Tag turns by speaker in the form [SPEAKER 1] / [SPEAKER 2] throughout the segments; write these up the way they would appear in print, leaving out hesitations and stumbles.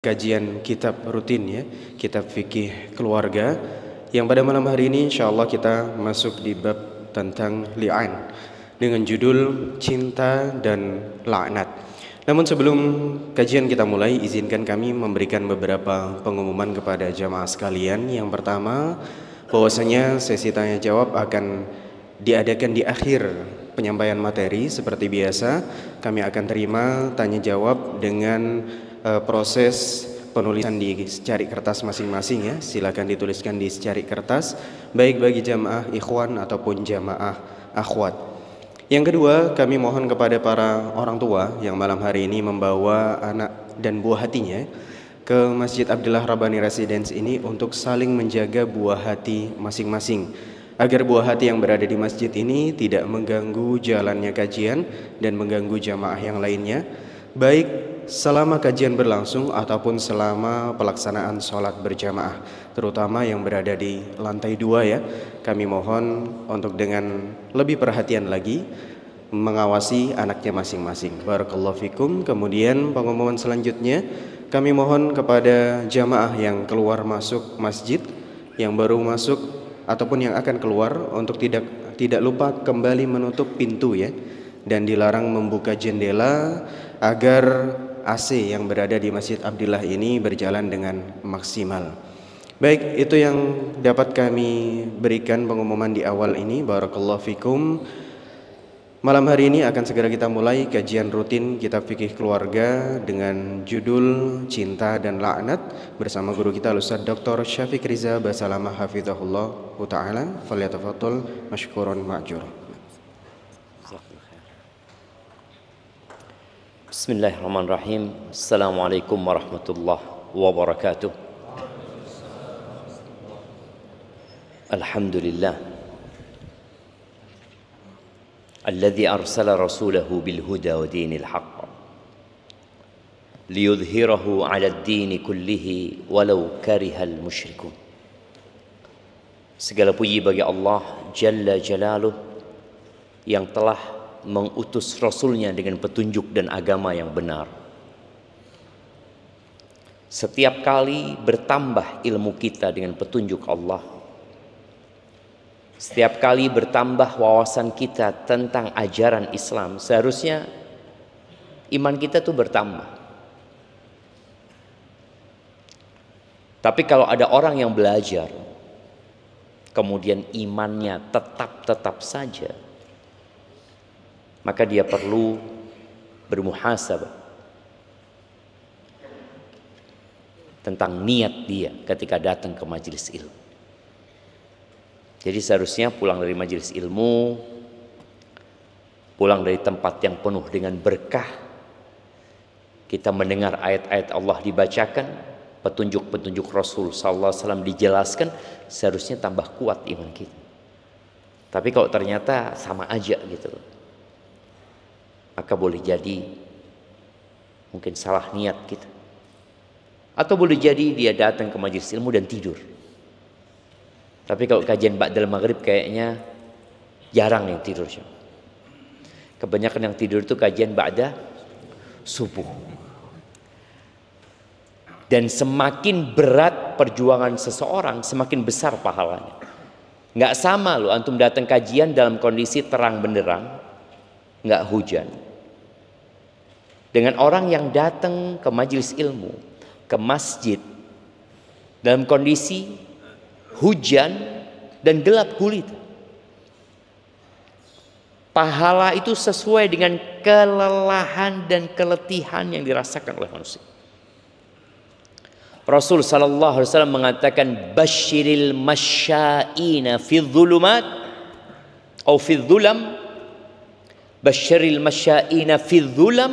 [SPEAKER 1] Kajian kitab rutin ya, kitab fikih keluarga, yang pada malam hari ini insyaallah kita masuk di bab tentang li'an dengan judul cinta dan laknat. Namun sebelum kajian kita mulai, izinkan kami memberikan beberapa pengumuman kepada jamaah sekalian. Yang pertama, bahwasanya sesi tanya jawab akan diadakan di akhir penyampaian materi. Seperti biasa, kami akan terima tanya jawab dengan proses penulisan di secari kertas masing-masing ya. Silakan dituliskan di secari kertas, baik bagi jamaah ikhwan ataupun jamaah akhwat. Yang kedua, kami mohon kepada para orang tua yang malam hari ini membawa anak dan buah hatinya ke Masjid Abdullah Rabbani Residence ini untuk saling menjaga buah hati masing-masing, agar buah hati yang berada di masjid ini tidak mengganggu jalannya kajian dan mengganggu jamaah yang lainnya, baik selama kajian berlangsung ataupun selama pelaksanaan sholat berjamaah, terutama yang berada di lantai 2 ya. Kami mohon untuk dengan lebih perhatian lagi mengawasi anaknya masing-masing. Barakallahu fikum. Kemudian pengumuman selanjutnya, kami mohon kepada jamaah yang keluar masuk masjid, yang baru masuk ataupun yang akan keluar, untuk tidak lupa kembali menutup pintu ya, dan dilarang membuka jendela agar AC yang berada di Masjid Abdullah ini berjalan dengan maksimal. Baik, itu yang dapat kami berikan pengumuman di awal ini. Barakallahu fikum. Malam hari ini akan segera kita mulai kajian rutin kitab fikih keluarga dengan judul Cinta dan Laknat bersama guru kita Ustaz Dr. Syafiq Riza Basalamah hafizahullah ta'ala. Falyatafaddal masykuran ma'jur.
[SPEAKER 2] Bismillahirrahmanirrahim. Assalamualaikum warahmatullahi wabarakatuh. Alhamdulillah alladzi arsala rasulahu bil huda wa dinil haqq liyudhhirahu 'ala ad-din kullihi walau karihal musyrikun. Segala puji bagi Allah Jalla Jalaluh yang telah mengutus Rasulnya dengan petunjuk dan agama yang benar. Setiap kali bertambah ilmu kita dengan petunjuk Allah, setiap kali bertambah wawasan kita tentang ajaran Islam, seharusnya iman kita tuh bertambah. Tapi kalau ada orang yang belajar kemudian imannya tetap saja, maka dia perlu bermuhasabah tentang niat dia ketika datang ke majelis ilmu. Jadi seharusnya pulang dari majelis ilmu, pulang dari tempat yang penuh dengan berkah, kita mendengar ayat-ayat Allah dibacakan, petunjuk-petunjuk Rasul sallallahu alaihi wasallam dijelaskan, seharusnya tambah kuat iman kita. Tapi kalau ternyata sama aja gitu, maka boleh jadi mungkin salah niat kita, atau boleh jadi dia datang ke majelis ilmu dan tidur. Tapi kalau kajian ba'dal maghrib kayaknya jarang yang tidur. Kebanyakan yang tidur itu kajian ba'da subuh. Dan semakin berat perjuangan seseorang, semakin besar pahalanya. Nggak sama loh antum datang kajian dalam kondisi terang benderang, nggak hujan, dengan orang yang datang ke majelis ilmu, ke masjid dalam kondisi hujan dan gelap gulita. Pahala itu sesuai dengan kelelahan dan keletihan yang dirasakan oleh manusia. Rasul sallallahu alaihi wasallam mengatakan, basyiril masya'ina fi dhulumat atau fi dhulam, basyiril masya'ina fi dhulam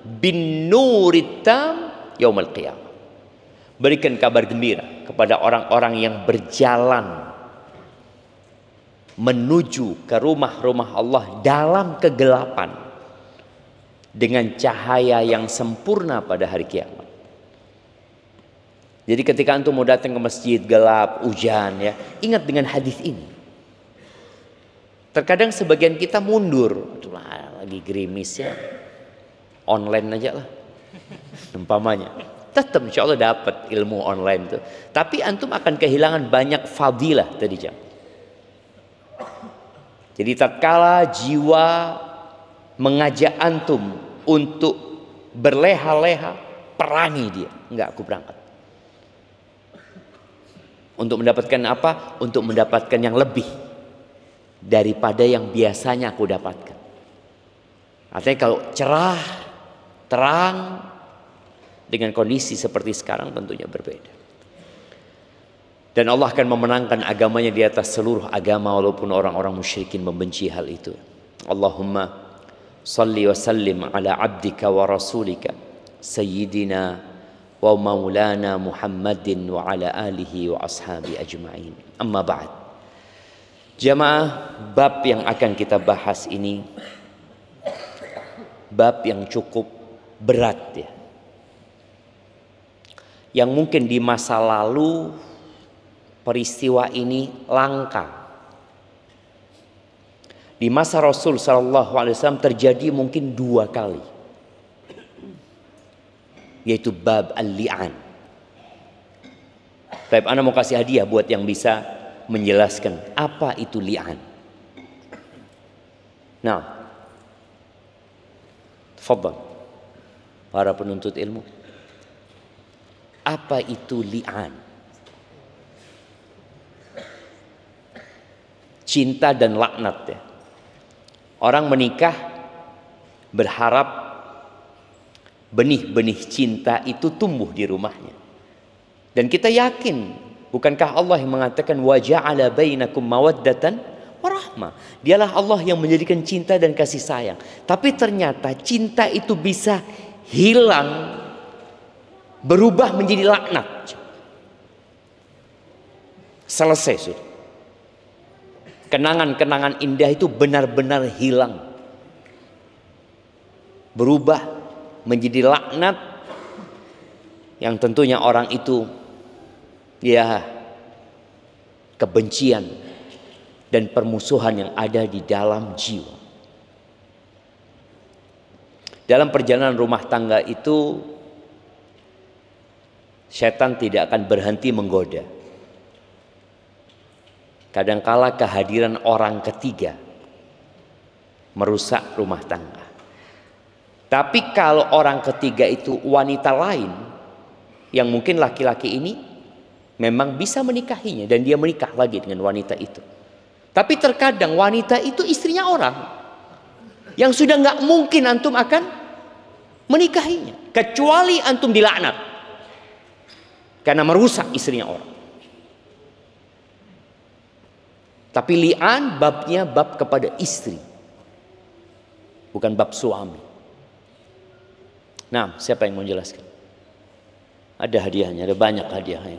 [SPEAKER 2] bin nurit tam yaumil qiyamah. Berikan kabar gembira kepada orang-orang yang berjalan menuju ke rumah-rumah Allah dalam kegelapan dengan cahaya yang sempurna pada hari kiamat. Jadi ketika antum mau datang ke masjid gelap, hujan ya, ingat dengan hadis ini. Terkadang sebagian kita mundur, itulah lagi gerimis ya, online aja lah umpamanya. Tetap insya Allah dapat ilmu online itu. Tapi antum akan kehilangan banyak fadilah tadi jam. Jadi tatkala jiwa mengajak antum untuk berleha-leha, perangi dia. Enggak, aku berangkat. Untuk mendapatkan apa? Untuk mendapatkan yang lebih daripada yang biasanya aku dapatkan. Artinya kalau cerah, terang, dengan kondisi seperti sekarang tentunya berbeda. Dan Allah akan memenangkan agamanya di atas seluruh agama walaupun orang-orang musyrikin membenci hal itu. Allahumma salli wa sallim ala abdika wa rasulika sayyidina wa maulana Muhammadin wa ala alihi wa ashabi ajma'in. Amma ba'd. Jamaah, bab yang akan kita bahas ini bab yang cukup berat ya. Yang mungkin di masa lalu peristiwa ini langka. Di masa Rasul SAW terjadi mungkin 2 kali. Yaitu bab al-li'an. Baik, ana mau kasih hadiah buat yang bisa menjelaskan apa itu li'an. Nah, tafadhal para penuntut ilmu. Apa itu li'an? Cinta dan laknat ya. Orang menikah berharap benih-benih cinta itu tumbuh di rumahnya. Dan kita yakin, bukankah Allah yang mengatakan wa ja'ala bainakum mawaddatan wa rahmah. Dialah Allah yang menjadikan cinta dan kasih sayang. Tapi ternyata cinta itu bisa hilang, berubah menjadi laknat. Selesai sudah. Kenangan-kenangan indah itu benar-benar hilang, berubah menjadi laknat yang tentunya orang itu ya kebencian dan permusuhan yang ada di dalam jiwa. Dalam perjalanan rumah tangga itu setan tidak akan berhenti menggoda. Kadangkala kehadiran orang ketiga merusak rumah tangga. Tapi kalau orang ketiga itu wanita lain, yang mungkin laki-laki ini memang bisa menikahinya dan dia menikah lagi dengan wanita itu. Tapi terkadang wanita itu istrinya orang yang sudah nggak mungkin antum akan menikahinya, kecuali antum dilaknat karena merusak istrinya orang. Tapi li'an babnya bab kepada istri, bukan bab suami. Nah, siapa yang mau jelaskan? Ada hadiahnya, ada banyak hadiahnya.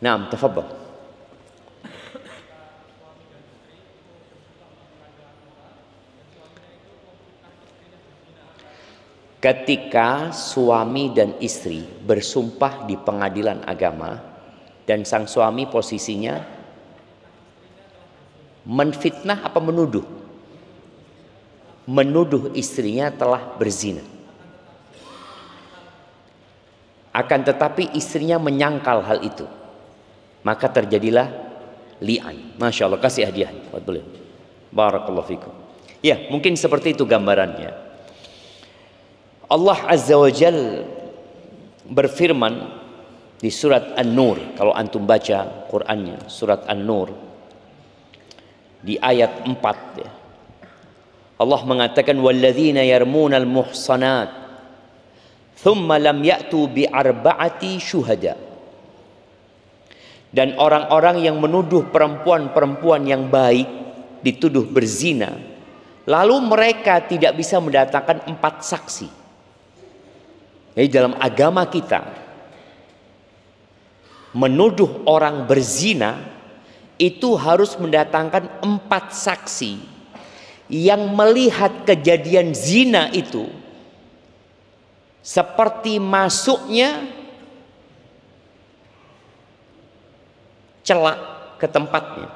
[SPEAKER 2] Nah, tafadhal. Ketika suami dan istri bersumpah di pengadilan agama dan sang suami posisinya menfitnah apa menuduh? Menuduh istrinya telah berzina. Akan tetapi istrinya menyangkal hal itu. Maka terjadilah li'an. Masya Allah, kasih hadiah. Boleh. Barakallahu fikum. Ya, mungkin seperti itu gambarannya. Allah Azza wa Jal berfirman di surat An-Nur. Kalau antum baca Qur'annya, surat An-Nur di ayat 4 ya. Allah mengatakan walladzina yarmunal muhsanat thumma lam ya'tu bi arba'ati syuhada. Dan orang-orang yang menuduh perempuan-perempuan yang baik dituduh berzina, lalu mereka tidak bisa mendatangkan 4 saksi. Jadi dalam agama kita menuduh orang berzina itu harus mendatangkan 4 saksi yang melihat kejadian zina itu seperti masuknya celak ke tempatnya,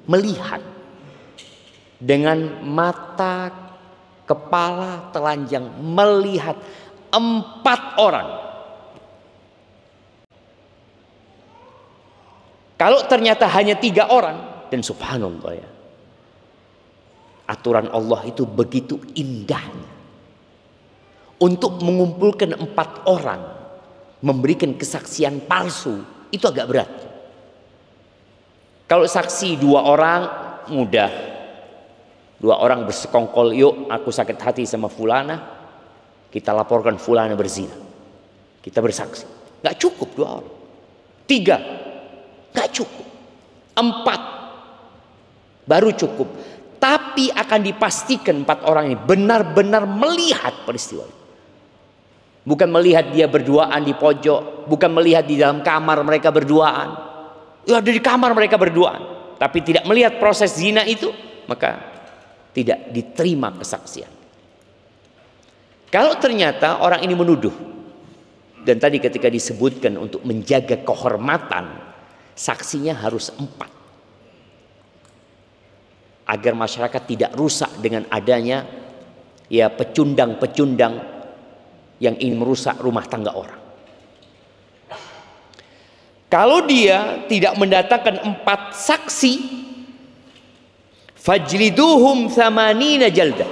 [SPEAKER 2] melihat dengan mata kepala telanjang, melihat 4 orang. Kalau ternyata hanya 3 orang, dan subhanallah ya, aturan Allah itu begitu indahnya. Untuk mengumpulkan 4 orang, memberikan kesaksian palsu, itu agak berat. Kalau saksi 2 orang, mudah. 2 orang bersekongkol, yuk aku sakit hati sama fulana, kita laporkan fulana berzina, kita bersaksi. Gak cukup 2 orang, 3 gak cukup, 4 baru cukup. Tapi akan dipastikan 4 orang ini benar-benar melihat peristiwa itu. Bukan melihat dia berduaan di pojok, bukan melihat di dalam kamar mereka berduaan. Ya, ada di kamar mereka berduaan, tapi tidak melihat proses zina itu, maka tidak diterima kesaksian. Kalau ternyata orang ini menuduh, dan tadi ketika disebutkan untuk menjaga kehormatan, saksinya harus 4, agar masyarakat tidak rusak dengan adanya ya pecundang-pecundang yang ingin merusak rumah tangga orang. Kalau dia tidak mendatangkan 4 saksi, fajliduhum 80 jaldah,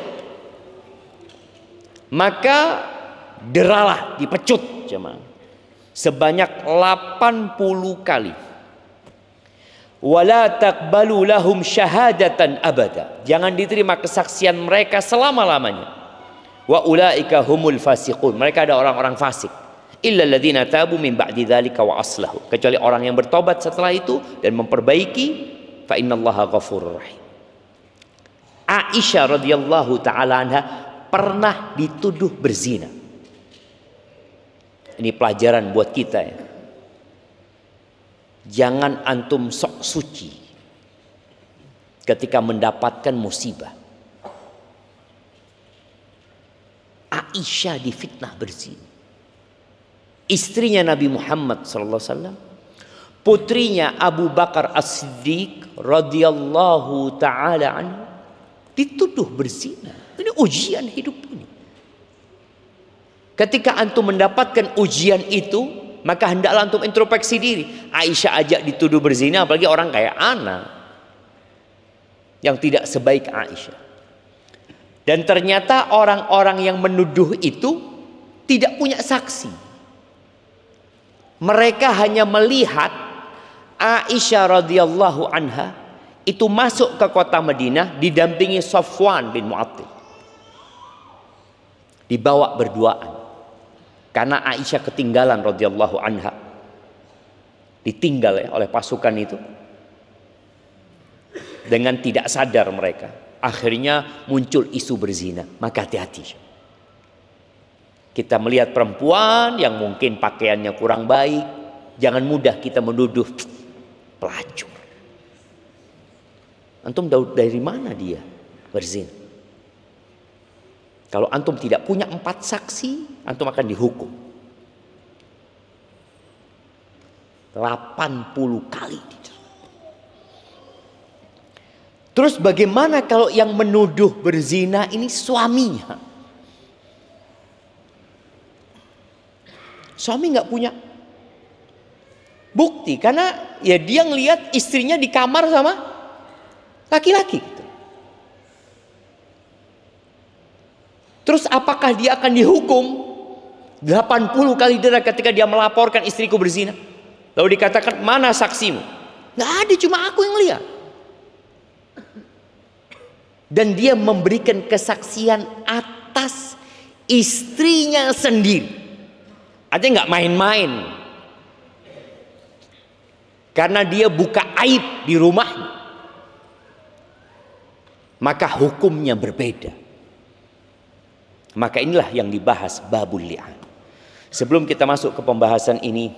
[SPEAKER 2] maka deralah, dipecut jemaah, sebanyak 80 kali. Wala taqbalu lahum syahadatan abada, jangan diterima kesaksian mereka selama-lamanya. Wa ulaika humul fasiqun, mereka ada orang-orang fasik. Illa alladziina tabu min ba'di dzalika wa aslahu, kecuali orang yang bertobat setelah itu dan memperbaiki, fa innallaha ghafurur rahim. Aisyah radhiyallahu taala anha pernah dituduh berzina. Ini pelajaran buat kita ya. Jangan antum sok suci ketika mendapatkan musibah. Aisyah difitnah berzina. Istrinya Nabi Muhammad SAW, putrinya Abu Bakar As-Siddiq radhiyallahu taala anhu, dituduh berzina. Ini ujian hidup ini. Ketika antum mendapatkan ujian itu, maka hendaklah antum introspeksi diri. Aisyah ajak dituduh berzina, apalagi orang kayak ana yang tidak sebaik Aisyah. Dan ternyata orang-orang yang menuduh itu tidak punya saksi. Mereka hanya melihat Aisyah radhiyallahu anha itu masuk ke kota Madinah didampingi Safwan bin Mu'attil, dibawa berduaan. Karena Aisyah ketinggalan radhiyallahu anha, ditinggal ya oleh pasukan itu. Dengan tidak sadar mereka, akhirnya muncul isu berzina. Maka hati-hati. Kita melihat perempuan yang mungkin pakaiannya kurang baik, jangan mudah kita menuduh pelacur. Antum dari mana dia berzina? Kalau antum tidak punya 4 saksi, antum akan dihukum 80 kali. Terus bagaimana kalau yang menuduh berzina ini suaminya? Suami nggak punya bukti, karena ya dia ngelihat istrinya di kamar sama laki-laki. Terus apakah dia akan dihukum 80 kali dera ketika dia melaporkan istriku berzina? Lalu dikatakan, mana saksimu? Nggak ada, cuma aku yang lihat. Dan dia memberikan kesaksian atas istrinya sendiri. Artinya nggak main-main. Karena dia buka aib di rumahnya, maka hukumnya berbeda. Maka inilah yang dibahas babul li'an. Sebelum kita masuk ke pembahasan ini,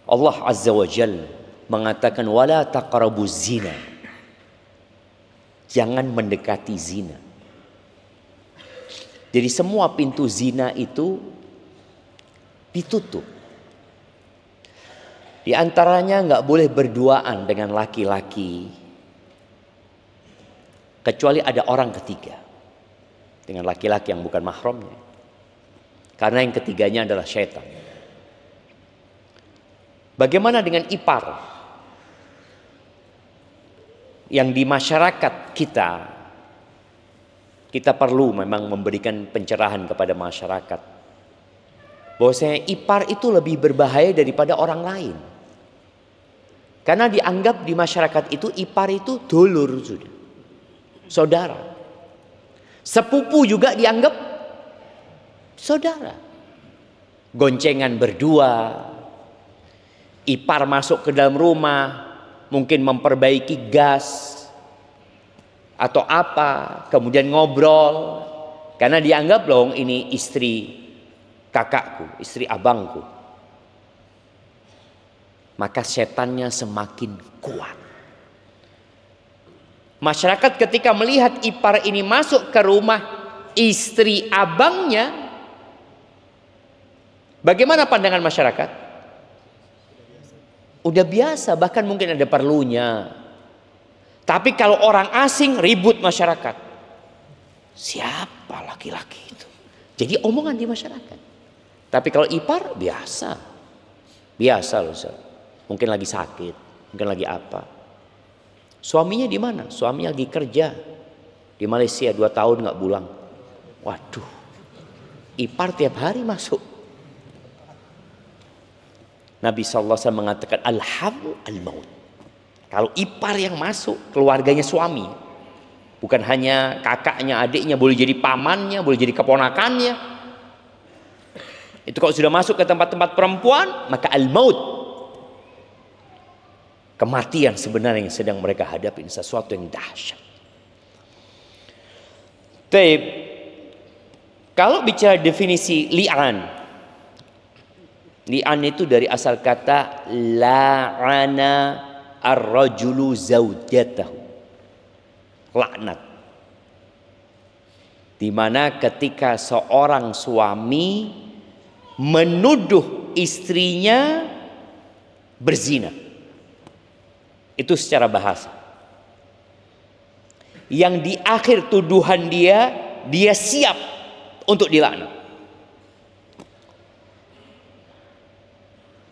[SPEAKER 2] Allah Azza wa Jalla mengatakan wala taqrabuz zina. Jangan mendekati zina. Jadi semua pintu zina itu ditutup. Di antaranya nggak boleh berduaan dengan laki-laki kecuali ada orang ketiga. dengan laki-laki yang bukan mahramnya. Karena yang ketiganya adalah syaitan. Bagaimana dengan ipar? Yang di masyarakat kita perlu memang memberikan pencerahan kepada masyarakat. Bahwasanya ipar itu lebih berbahaya daripada orang lain. Karena dianggap di masyarakat itu ipar itu dulur sudah. Saudara. Sepupu juga dianggap saudara. Goncengan berdua. Ipar masuk ke dalam rumah, mungkin memperbaiki gas atau apa, kemudian ngobrol. Karena dianggap loh ini istri kakakku, istri abangku. Maka setannya semakin kuat. Masyarakat ketika melihat ipar ini masuk ke rumah istri abangnya, bagaimana pandangan masyarakat? Udah biasa, bahkan mungkin ada perlunya. Tapi kalau orang asing ribut masyarakat. Siapa laki-laki itu? Jadi omongan di masyarakat. Tapi kalau ipar biasa. Biasa loh, Ustaz. Mungkin lagi sakit, mungkin lagi apa. Suaminya di mana? Suaminya lagi kerja di Malaysia 2 tahun nggak pulang. Waduh, ipar tiap hari masuk. Nabi SAW mengatakan al-hamu al-maut. Kalau ipar yang masuk, keluarganya suami, bukan hanya kakaknya, adiknya, boleh jadi pamannya, boleh jadi keponakannya. Itu kalau sudah masuk ke tempat-tempat perempuan, maka al-maut, kematian sebenarnya yang sedang mereka hadapi, sesuatu yang dahsyat. Taib. Kalau bicara definisi li'an, li'an itu dari asal kata la'ana ar-rajulu zaujatahu, laknat. Dimana ketika seorang suami menuduh istrinya berzina. Itu secara bahasa. Yang di akhir tuduhan dia siap untuk dilaknat.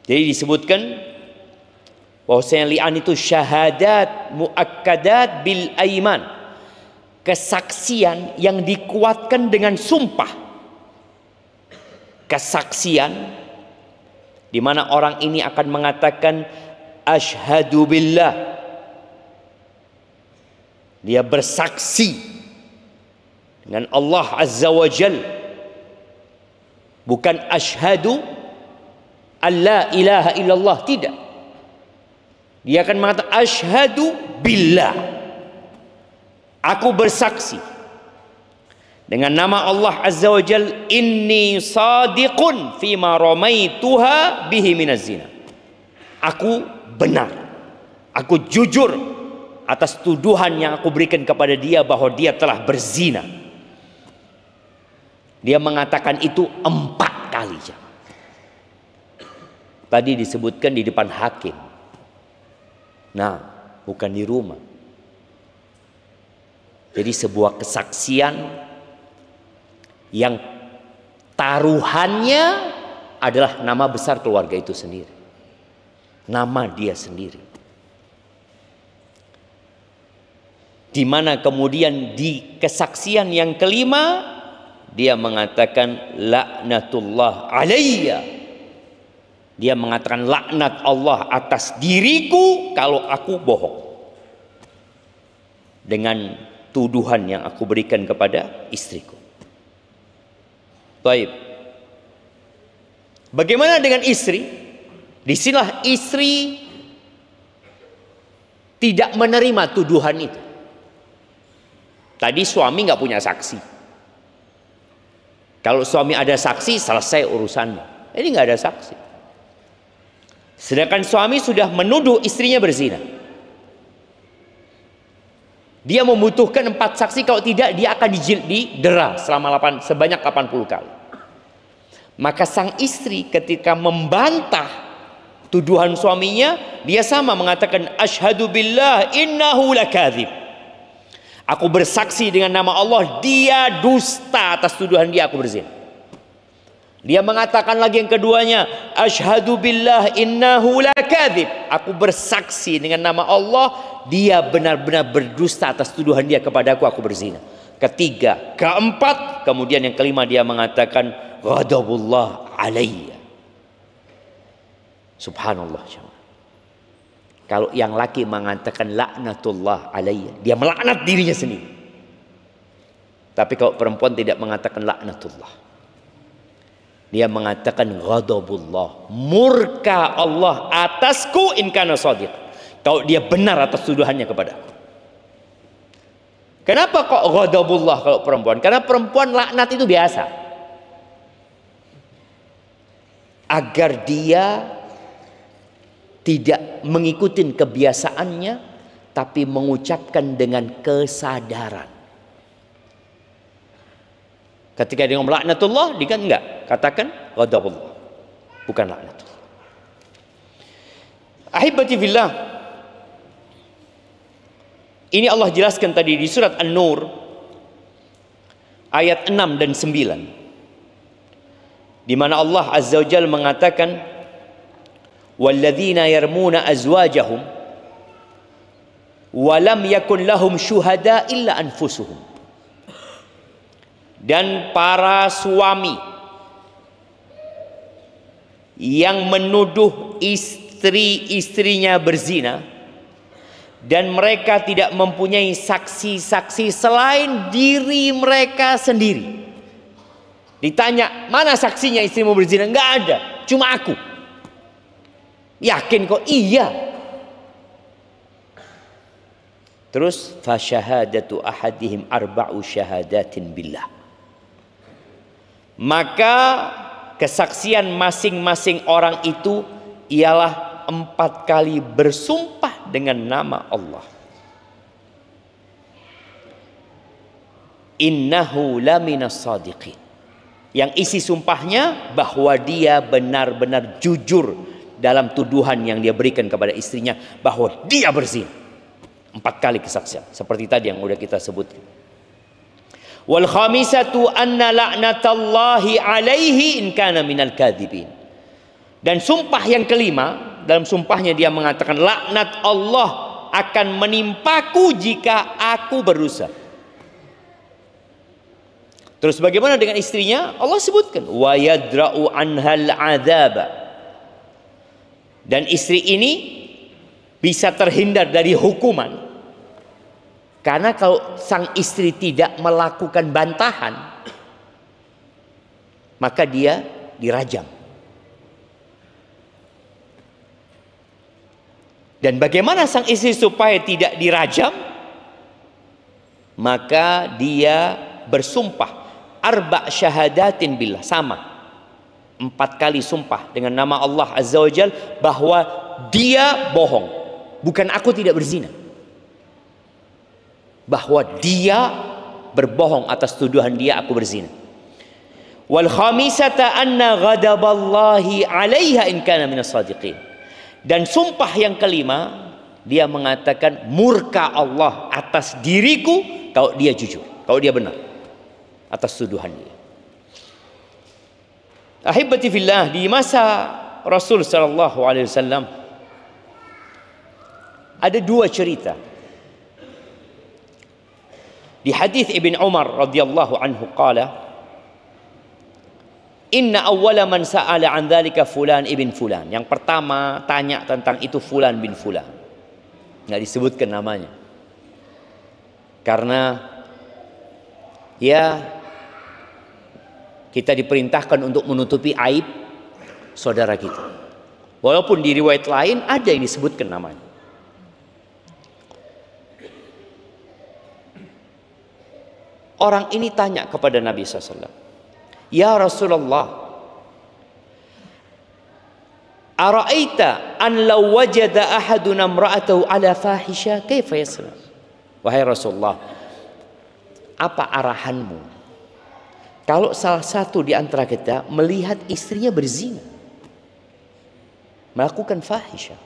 [SPEAKER 2] Jadi disebutkan bahwasanya li'an itu syahadat muakkadat bil aiman. Kesaksian yang dikuatkan dengan sumpah. Kesaksian di mana orang ini akan mengatakan asyhadu billah, dia bersaksi dengan Allah Azza wa Jal, bukan asyhadu alla ilaha illallah, tidak. Dia akan mengatakan asyhadu billah, aku bersaksi dengan nama Allah Azza wa Jal, inni sadiqun fima ramaituha bihi minaz zina. Aku benar, aku jujur atas tuduhan yang aku berikan kepada dia bahwa dia telah berzina. Dia mengatakan itu 4 kali. Tadi disebutkan di depan hakim. Nah, bukan di rumah. Jadi sebuah kesaksian yang taruhannya adalah nama besar keluarga itu sendiri. Nama dia sendiri. Di mana kemudian di kesaksian yang kelima dia mengatakan laknatullah alayya. Dia mengatakan laknat Allah atas diriku kalau aku bohong dengan tuduhan yang aku berikan kepada istriku. Baik. Bagaimana dengan istri? Disinilah istri tidak menerima tuduhan itu. Tadi suami nggak punya saksi. Kalau suami ada saksi, selesai urusannya. Ini nggak ada saksi. Sedangkan suami sudah menuduh istrinya berzina. Dia membutuhkan 4 saksi, kalau tidak dia akan didera sebanyak 80 kali. Maka sang istri ketika membantah tuduhan suaminya, dia sama mengatakan asyhadu billah innahu lakadzib. Aku bersaksi dengan nama Allah, dia dusta atas tuduhan dia aku berzina. Dia mengatakan lagi yang keduanya, asyhadu billah innahu lakadzib. Aku bersaksi dengan nama Allah, dia benar-benar berdusta atas tuduhan dia kepadaku aku berzina. Ketiga, keempat, kemudian yang kelima dia mengatakan ghadabullah alayya. Subhanallah. Kalau yang laki mengatakan laknatullah alayya, dia melaknat dirinya sendiri. Tapi kalau perempuan tidak mengatakan laknatullah, dia mengatakan ghadabullah, murka Allah atasku in kana shadiq. Kalau dia benar atas tuduhannya kepadaku. Kenapa kok ghadabullah kalau perempuan? Karena perempuan laknat itu biasa. Agar dia tidak mengikuti kebiasaannya, tapi mengucapkan dengan kesadaran. Ketika dia ngomong laknatullah, dia kan enggak. Katakan ghadabullah, bukan laknatullah. Ahibati fillah, ini Allah jelaskan tadi di surat An-Nur ayat 6 dan 9, di mana Allah Azza wa Jalla mengatakan walladzina yarmuna azwajahum wa lam yakun lahum syuhada illa anfusuhum. Dan para suami yang menuduh istri-istrinya berzina dan mereka tidak mempunyai saksi-saksi selain diri mereka sendiri. Ditanya, mana saksinya istrimu berzina? Enggak ada, cuma aku. Yakin kok? Iya. Terus fasyahadatu ahadihim arba'u syahadatin billah. Maka kesaksian masing-masing orang itu ialah 4 kali bersumpah dengan nama Allah. Innahu laminas shadiqin. Yang isi sumpahnya bahwa dia benar-benar jujur dalam tuduhan yang dia berikan kepada istrinya bahwa dia berzina. 4 kali kesaksian seperti tadi yang udah kita sebut. Wal khamisatu anna la'natallahi alaihi in kana minal kadzibin. Dan sumpah yang kelima, dalam sumpahnya dia mengatakan laknat Allah akan menimpaku jika aku berdusta. Terus bagaimana dengan istrinya? Allah sebutkan wa yadra'u anhal adzaba. Dan istri ini bisa terhindar dari hukuman. Karena kalau sang istri tidak melakukan bantahan, maka dia dirajam. Dan bagaimana sang istri supaya tidak dirajam? Maka dia bersumpah arba' syahadatin billah, sama 4 kali sumpah dengan nama Allah Azza wa Jal bahwa dia bohong, bukan aku tidak berzina, bahwa dia berbohong atas tuduhan dia aku berzina. Wal khamisata anna ghadaballahi 'alaiha in kana minas shadiqin. Dan sumpah yang kelima, dia mengatakan murka Allah atas diriku kalau dia jujur, kalau dia benar atas tuduhan dia. Ahibati fillah, di masa Rasul sallallahu alaihi wasallam ada 2 cerita. Di hadis Ibn Umar radhiyallahu anhu qala, inna awwala man sa'ala an dzalika fulan ibn fulan. Yang pertama tanya tentang itu fulan bin fulan. Enggak disebutkan namanya. Karena ya kita diperintahkan untuk menutupi aib saudara kita. Walaupun di riwayat lain ada yang disebutkan namanya. Orang ini tanya kepada Nabi SAW, ya Rasulullah, ara'aita an law wajada ahaduna imra'atahu ala fahisha kaifa yasna? Wahai Rasulullah, apa arahanmu kalau salah satu di antara kita melihat istrinya berzina, melakukan fahisha?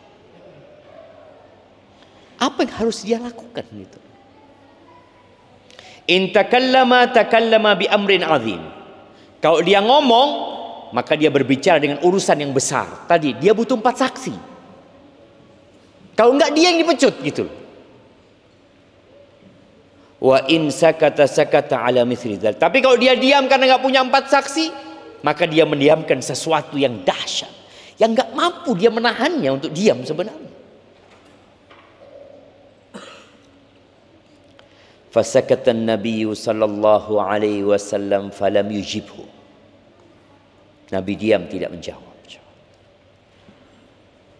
[SPEAKER 2] Apa yang harus dia lakukan gitu? In takallama bi amrin azim. Kalau dia ngomong, maka dia berbicara dengan urusan yang besar. Tadi dia butuh 4 saksi. Kalau enggak dia yang dipecut gitu. Wa in sakata ala mithli dzalik. Tapi kalau dia diam karena enggak punya 4 saksi, maka dia mendiamkan sesuatu yang dahsyat, yang enggak mampu dia menahannya untuk diam sebenarnya. Fasakata an-nabiy sallallahu alaihi wasallam falam yujibhu. Nabi diam, tidak menjawab.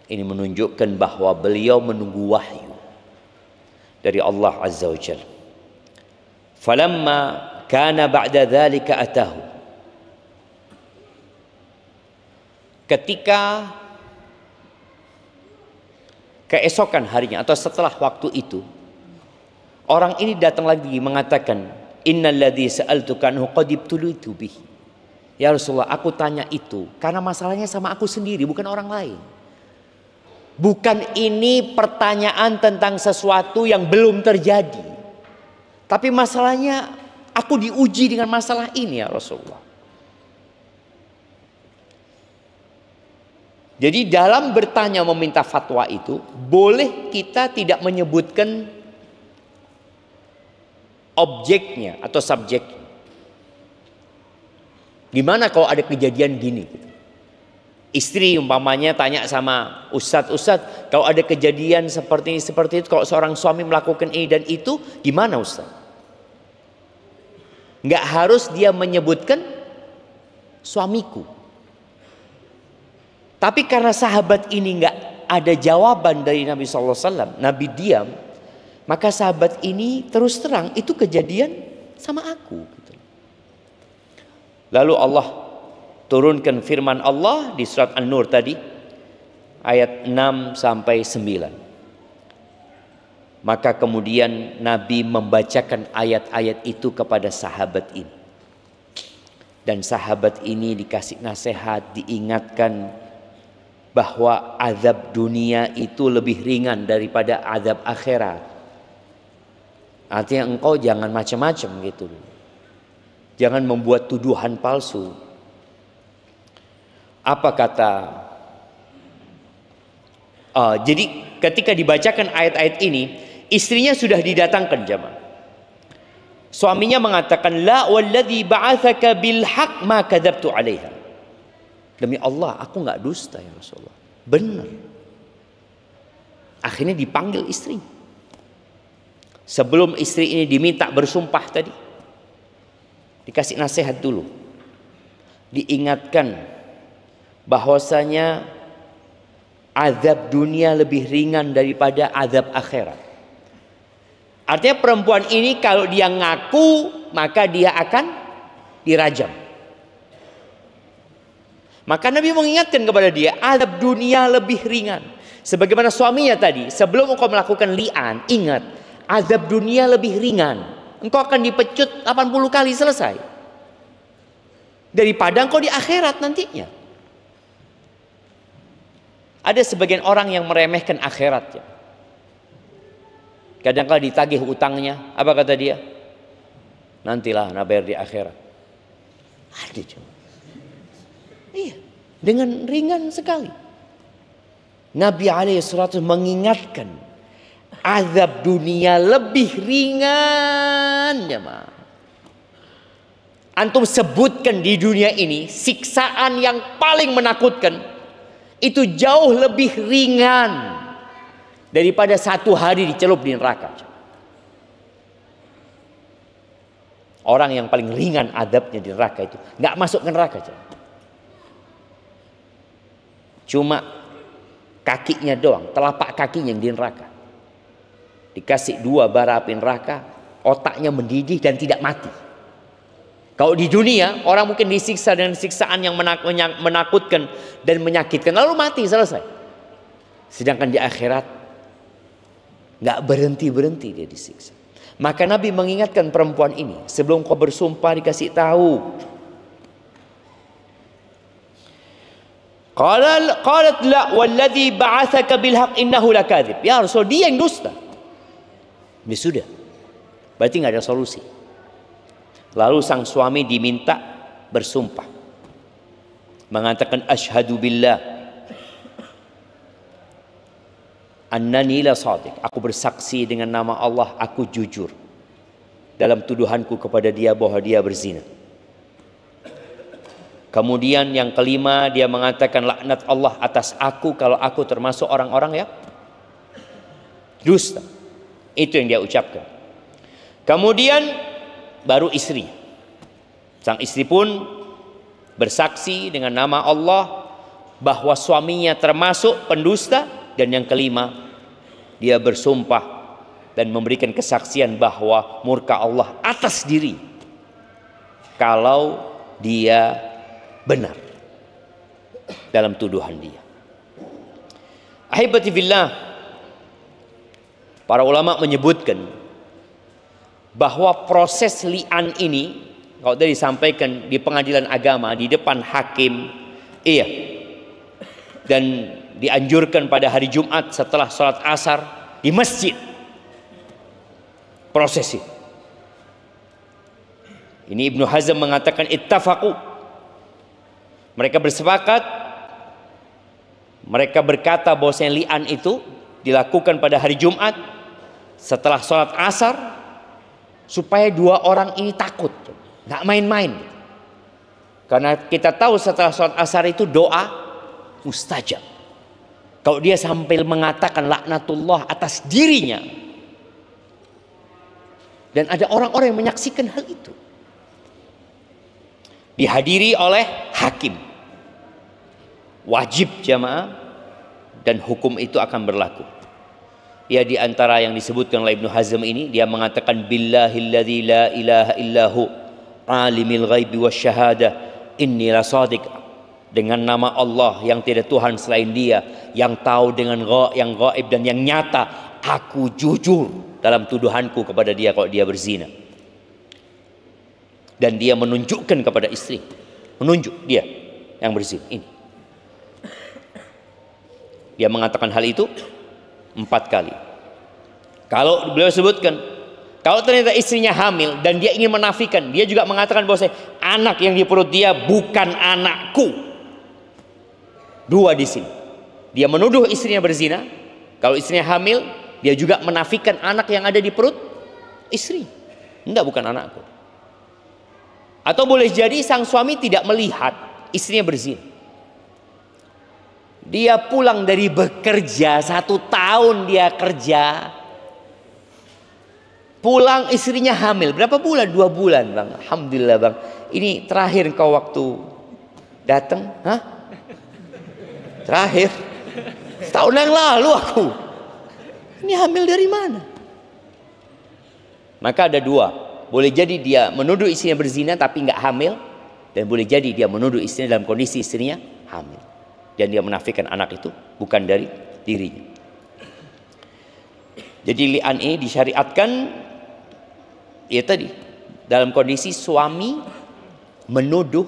[SPEAKER 2] Ini menunjukkan bahwa beliau menunggu wahyu dari Allah Azza wa Jalla. Falamma kana ba'da dzalika atahu. Ketika keesokan harinya atau setelah waktu itu, orang ini datang lagi mengatakan, innalladzi sa'altuka anhu qad ibtulitu bihi. Ya Rasulullah, aku tanya itu karena masalahnya sama aku sendiri, bukan orang lain. Bukan ini pertanyaan tentang sesuatu yang belum terjadi, tapi masalahnya aku diuji dengan masalah ini ya Rasulullah. Jadi dalam bertanya meminta fatwa itu, boleh kita tidak menyebutkan objeknya atau subjeknya. Gimana kalau ada kejadian gini? Istri umpamanya tanya sama Ustadz, kalau ada kejadian seperti itu, kalau seorang suami melakukan ini dan itu, gimana Ustadz? Nggak harus dia menyebutkan suamiku. Tapi karena sahabat ini nggak ada jawaban dari Nabi SAW, Nabi diam, maka sahabat ini terus terang itu kejadian sama aku. Lalu Allah turunkan firman Allah di surat An-Nur tadi ayat 6 sampai 9. Maka kemudian Nabi membacakan ayat-ayat itu kepada sahabat ini. Dan sahabat ini dikasih nasihat, diingatkan bahwa azab dunia itu lebih ringan daripada azab akhirat. Artinya engkau jangan macam-macam gitu. Jangan membuat tuduhan palsu. Apa kata? Jadi ketika dibacakan ayat-ayat ini, istrinya sudah didatangkan jemaah. Suaminya mengatakan, la walladzi ba'atsaka bil haqq ma kadzabtu 'alaiha. Demi Allah, aku nggak dusta ya Rasulullah. Benar. Akhirnya dipanggil istri. Sebelum istri ini diminta bersumpah tadi, dikasih nasihat dulu. Diingatkan bahwasanya azab dunia lebih ringan daripada azab akhirat. Artinya perempuan ini kalau dia ngaku, maka dia akan dirajam. Maka Nabi mengingatkan kepada dia, azab dunia lebih ringan. Sebagaimana suaminya tadi, sebelum engkau melakukan li'an, ingat, azab dunia lebih ringan. Engkau akan dipecut 80 kali selesai. Daripada engkau di akhirat nantinya. Ada sebagian orang yang meremehkan akhiratnya. Kadang-kadang ditagih utangnya, apa kata dia? Nantilah nak bayar di akhirat. Ada cuma. Iya, dengan ringan sekali. Nabi SAW mengingatkan azab dunia lebih ringan, jemaah. Antum sebutkan di dunia ini siksaan yang paling menakutkan itu jauh lebih ringan daripada 1 hari dicelup di neraka. Orang yang paling ringan azabnya di neraka itu nggak masuk ke neraka, cuma kakinya doang, telapak kakinya yang di neraka. Dikasih 2 bara api neraka, otaknya mendidih dan tidak mati. Kalau di dunia orang mungkin disiksa dengan siksaan yang menakutkan dan menyakitkan, lalu mati, selesai. Sedangkan di akhirat nggak berhenti dia disiksa. Maka Nabi mengingatkan perempuan ini, sebelum kau bersumpah dikasih tahu. Qalat la walladzi ba'atsaka bil haqq innahu lakadzib. Ya Rasul, dia yang dusta. Ya sudah. Berarti nggak ada solusi. Lalu sang suami diminta bersumpah, mengatakan asyhadu billah annani la shadiq, aku bersaksi dengan nama Allah, aku jujur dalam tuduhanku kepada dia bahwa dia berzina. Kemudian yang kelima, dia mengatakan laknat Allah atas aku kalau aku termasuk orang-orang yang dusta. Itu yang dia ucapkan. Kemudian baru istri. Sang istri pun bersaksi dengan nama Allah bahwa suaminya termasuk pendusta. Dan yang kelima, dia bersumpah dan memberikan kesaksian bahwa murka Allah atas diri kalau dia benar dalam tuduhan dia. Ahibati fillah, para ulama menyebutkan bahwa proses li'an ini, kalau tadi disampaikan di pengadilan agama di depan hakim, dan dianjurkan pada hari Jumat setelah sholat asar di masjid. Proses ini Ibnu Hazm mengatakan ittafaqu, mereka bersepakat, mereka berkata bahwasanya li'an itu dilakukan pada hari Jumat setelah sholat asar supaya dua orang ini takut, nggak main-main. Karena kita tahu setelah sholat asar itu doa mustajab. Kalau dia sampai mengatakan laknatullah atas dirinya, dan ada orang-orang yang menyaksikan hal itu, dihadiri oleh hakim, wajib jamaah, dan hukum itu akan berlaku. Ya, di antara yang disebutkan oleh Ibnu Hazm ini, dia mengatakan billahilladzi la ilaha illahu alimil ghaibi wasyahadah inni la shadiq, dengan nama Allah yang tidak Tuhan selain dia, yang tahu dengan yang gaib dan yang nyata, aku jujur dalam tuduhanku kepada dia kalau dia berzina. Dan dia menunjukkan kepada istri, menunjuk dia yang berzina ini. Dia mengatakan hal itu 4 kali. Kalau beliau sebutkan, kalau ternyata istrinya hamil dan dia ingin menafikan, dia juga mengatakan bahwa anak yang di perut dia bukan anakku. 2 di sini. Dia menuduh istrinya berzina. Kalau istrinya hamil, dia juga menafikan anak yang ada di perut istri. Enggak, bukan anakku. Atau boleh jadi sang suami tidak melihat istrinya berzina. Dia pulang dari bekerja, 1 tahun dia kerja. Pulang istrinya hamil. Berapa bulan? 2 bulan, Bang. Alhamdulillah, Bang. Ini terakhir engkau waktu datang, hah? Terakhir 1 tahun yang lalu aku. Ini hamil dari mana? Maka ada 2. Boleh jadi dia menuduh istrinya berzina tapi nggak hamil, dan boleh jadi dia menuduh istrinya dalam kondisi istrinya hamil dan dia menafikan anak itu bukan dari dirinya. Jadi li'an ini disyariatkan ya tadi dalam kondisi suami menuduh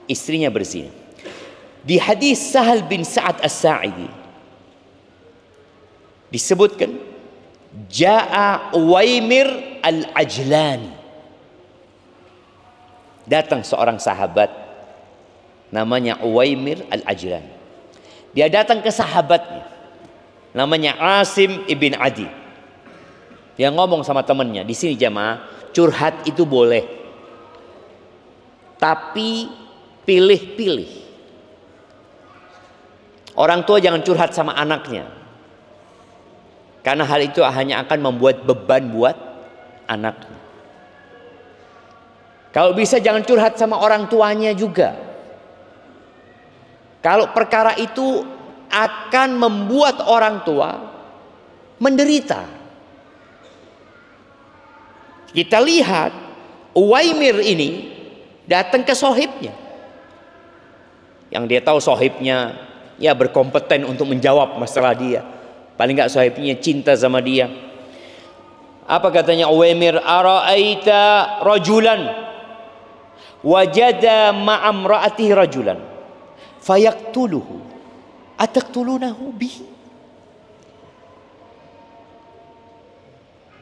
[SPEAKER 2] istrinya berzina. Di hadis Sahal bin Sa'ad As-Sa'idi disebutkan Ja'a Uwaimir Al-Ajlani, datang seorang sahabat namanya Uwaimir Al-Ajlani. Dia datang ke sahabatnya namanya Asim ibn Adi. Dia ngomong sama temannya, di sini jamaah, curhat itu boleh, tapi pilih-pilih. Orang tua jangan curhat sama anaknya, karena hal itu hanya akan membuat beban buat anaknya. Kalau bisa jangan curhat sama orang tuanya juga. Kalau perkara itu akan membuat orang tua menderita. Kita lihat Uwaimir ini datang ke sohibnya, yang dia tahu sohibnya ya berkompeten untuk menjawab masalah dia. Paling nggak sohibnya cinta sama dia. Apa katanya Uwaimir? Ara'aita rajulan wajada ma'amra'atihi rajulan fayaktuluhu ataktulunahu bihi.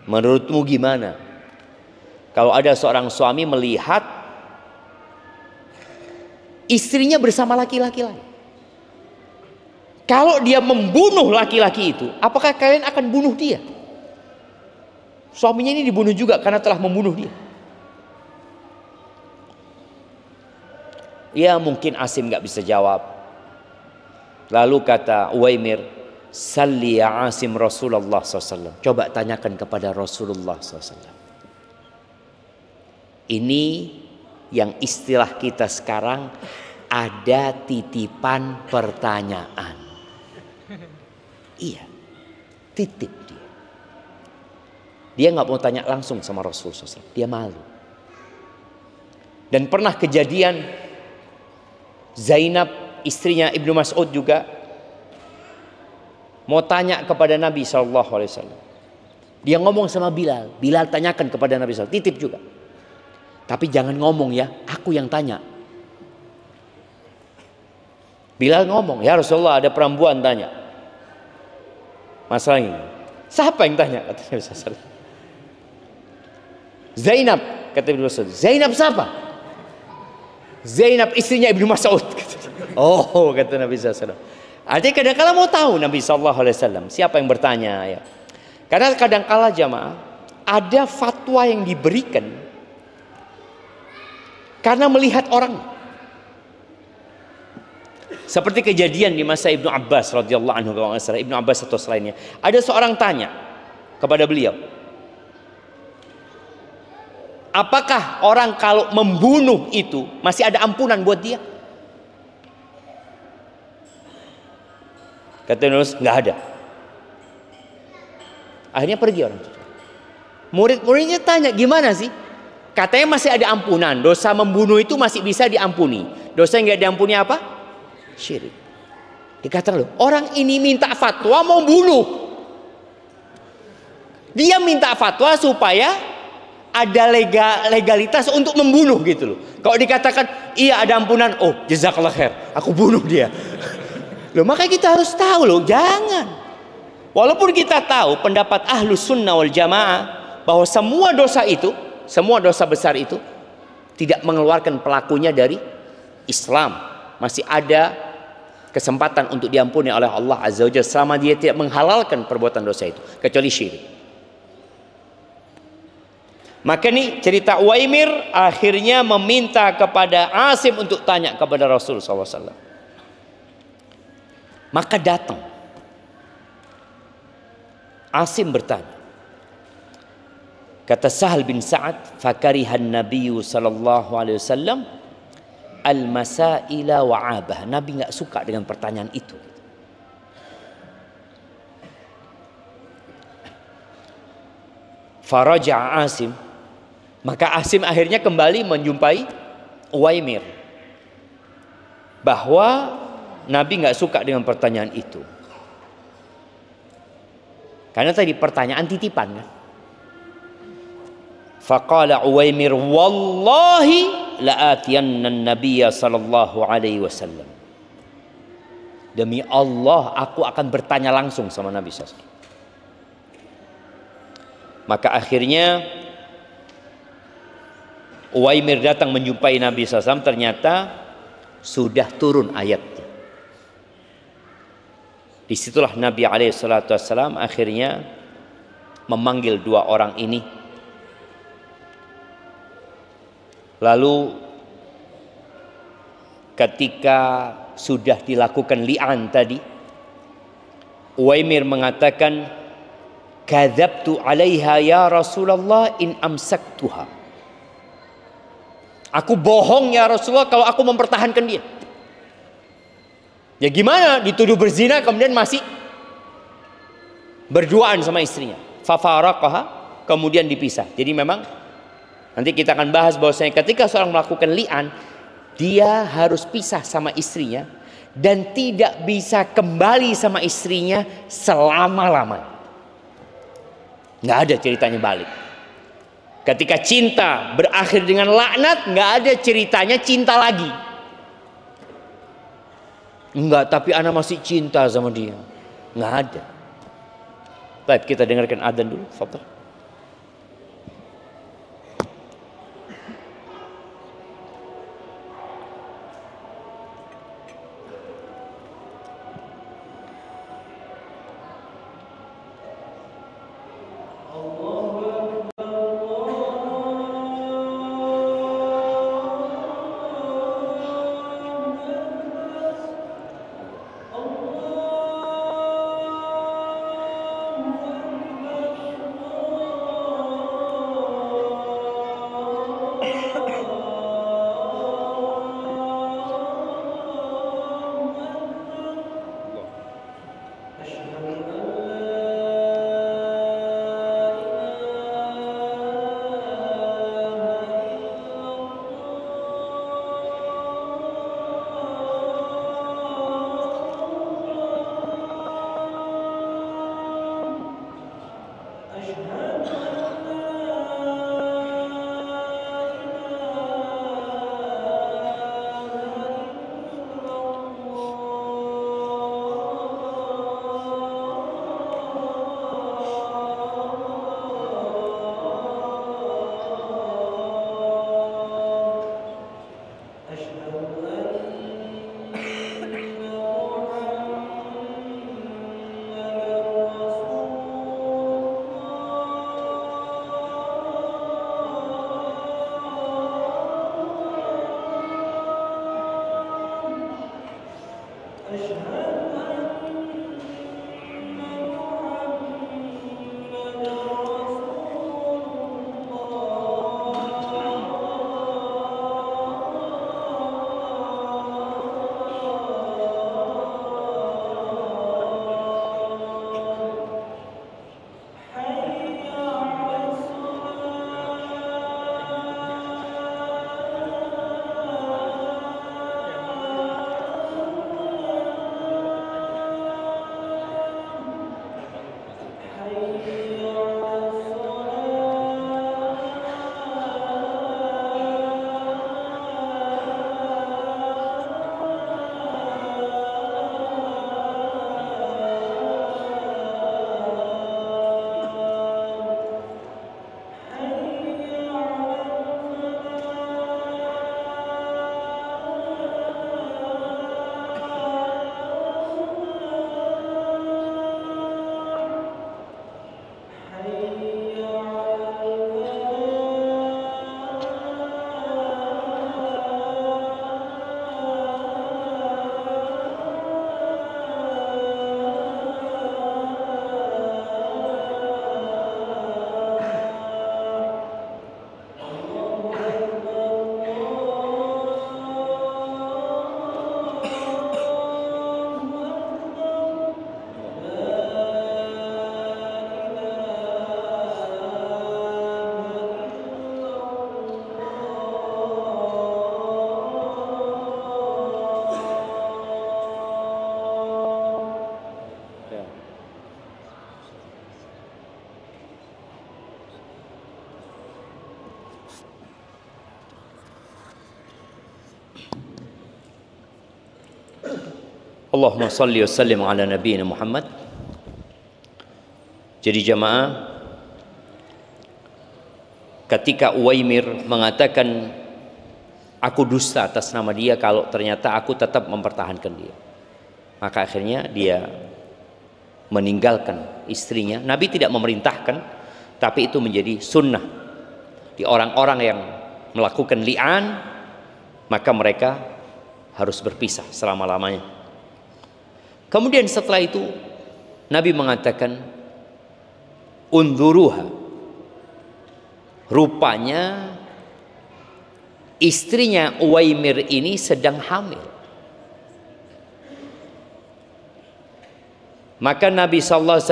[SPEAKER 2] Menurutmu gimana Kalau ada seorang suami melihat istrinya bersama laki-laki lain, kalau dia membunuh laki-laki itu, apakah kalian akan bunuh dia? Suaminya ini dibunuh juga karena telah membunuh dia. Ya mungkin Asim nggak bisa jawab. Lalu kata Uwaimir, salli ya Asim Rasulullah SAW. Coba tanyakan kepada Rasulullah SAW. Ini yang istilah kita sekarang, ada titipan pertanyaan. Iya, titip dia. Dia nggak mau tanya langsung sama Rasulullah SAW. Dia malu. Dan pernah kejadian Zainab, istrinya Ibnu Mas'ud juga mau tanya kepada Nabi SAW. Dia ngomong sama Bilal. Bilal tanyakan kepada Nabi SAW. Titip juga. Tapi jangan ngomong ya, aku yang tanya. Bilal ngomong, ya Rasulullah ada perempuan tanya. Masalah ini. Siapa yang tanya? Kata Nabi SAW. Zainab, kata Ibnu Mas'ud. Zainab siapa? Zainab istrinya Ibnu Mas'ud. Oh, kata Nabi SAW. Artinya kadang-kala mau tahu Nabi SAW siapa yang bertanya ya. Karena kadang-kala jamaah ada fatwa yang diberikan karena melihat orang. Seperti kejadian di masa Ibnu Abbas radhiyallahu anhu, Ibnu Abbas atau selainnya. Ada seorang tanya kepada beliau, apakah orang kalau membunuh itu masih ada ampunan buat dia? Kata Yunus, nggak ada. Akhirnya pergi orang itu. Murid-muridnya tanya, gimana sih? Katanya masih ada ampunan. Dosa membunuh itu masih bisa diampuni. Dosa yang nggak diampuni apa? Syirik. Dikatakan loh, orang ini minta fatwa mau bunuh. Dia minta fatwa supaya ada legalitas untuk membunuh gitu loh. Kalau dikatakan iya ada ampunan, oh jazakallah khair, aku bunuh dia. Loh, makanya kita harus tahu loh, jangan. Walaupun kita tahu pendapat Ahlus Sunnah wal Jamaah bahwa semua dosa itu, semua dosa besar itu tidak mengeluarkan pelakunya dari Islam. Masih ada kesempatan untuk diampuni oleh Allah Azza wa Jalla selama dia tidak menghalalkan perbuatan dosa itu, kecuali syirik. Maka nih cerita Uwaimir akhirnya meminta kepada Asim untuk tanya kepada Rasul SAW. Maka datang Asim bertanya. Kata Sahal bin Sa'ad, fakarihan Nabiyyu sallallahu alaihi wasallam al-masaila wa'abah. Nabi enggak suka dengan pertanyaan itu. Faraja Asim, maka Asim akhirnya kembali menjumpai Uwaimir bahwa Nabi nggak suka dengan pertanyaan itu. Karena tadi pertanyaan titipan kan. Faqala Uwaimir wallahi la'atiyanna an-nabiyya sallallahu alaihi wasallam. Demi Allah aku akan bertanya langsung sama Nabi SAW. Maka akhirnya Uwaimir datang menjumpai Nabi SAW, ternyata sudah turun ayatnya. Disitulah Nabi SAW akhirnya memanggil dua orang ini. Lalu ketika sudah dilakukan li'an tadi, Uwaimir mengatakan, kadzabtu 'alaiha ya Rasulullah in amsaktuha. Aku bohong ya Rasulullah kalau aku mempertahankan dia. Ya gimana dituduh berzina kemudian masih berduaan sama istrinya. Fafaraqaha, kemudian dipisah. Jadi memang nanti kita akan bahas bahwasanya ketika seorang melakukan li'an, dia harus pisah sama istrinya dan tidak bisa kembali sama istrinya selama-lamanya. Nggak ada ceritanya balik. Ketika cinta berakhir dengan laknat, nggak ada ceritanya cinta lagi. Enggak, tapi anak masih cinta sama dia. Nggak ada. Baik, kita dengarkan adzan dulu. Fadhal. Allahumma salli wa sallim ala nabiyina Muhammad. Jadi jamaah, ketika Uwaimir mengatakan aku dusta atas nama dia kalau ternyata aku tetap mempertahankan dia, maka akhirnya dia meninggalkan istrinya. Nabi tidak memerintahkan, tapi itu menjadi sunnah di orang-orang yang melakukan li'an, maka mereka harus berpisah selama-lamanya. Kemudian setelah itu Nabi mengatakan unduruha, rupanya istrinya Uwaimir ini sedang hamil. Maka Nabi SAW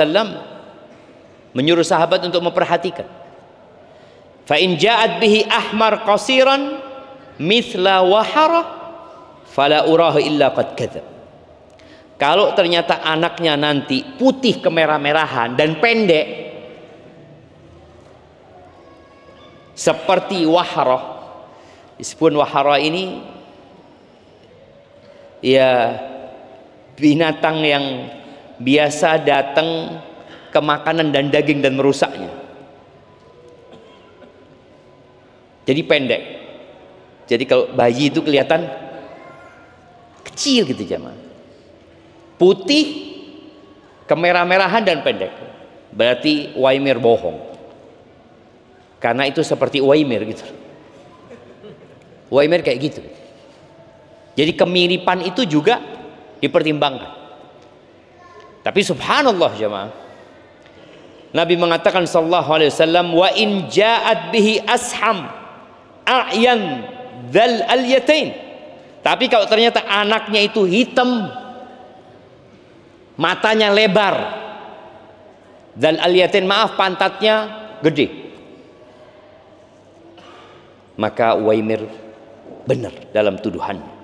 [SPEAKER 2] menyuruh sahabat untuk memperhatikan. Fa in ja'at bihi ahmar qasiran mithla wahara fala urahu illa qad kadzab. Kalau ternyata anaknya nanti putih kemerah-merahan dan pendek seperti wahara. Disebut wahara ini ya binatang yang biasa datang ke makanan dan daging dan merusaknya. Jadi pendek. Jadi kalau bayi itu kelihatan kecil gitu jamaah. Putih, kemerah-merahan dan pendek. Berarti Uwaimir bohong. Karena itu seperti Uwaimir gitu. Uwaimir kayak gitu. Jadi kemiripan itu juga dipertimbangkan. Tapi subhanallah jemaah, Nabi mengatakan sallallahu alaihi wasallam, wa in ja'at bihi asham a'yan dzal alyatain. Tapi kalau ternyata anaknya itu hitam, matanya lebar, dzal alyatain, maaf pantatnya gede, maka Uwaimir benar dalam tuduhannya.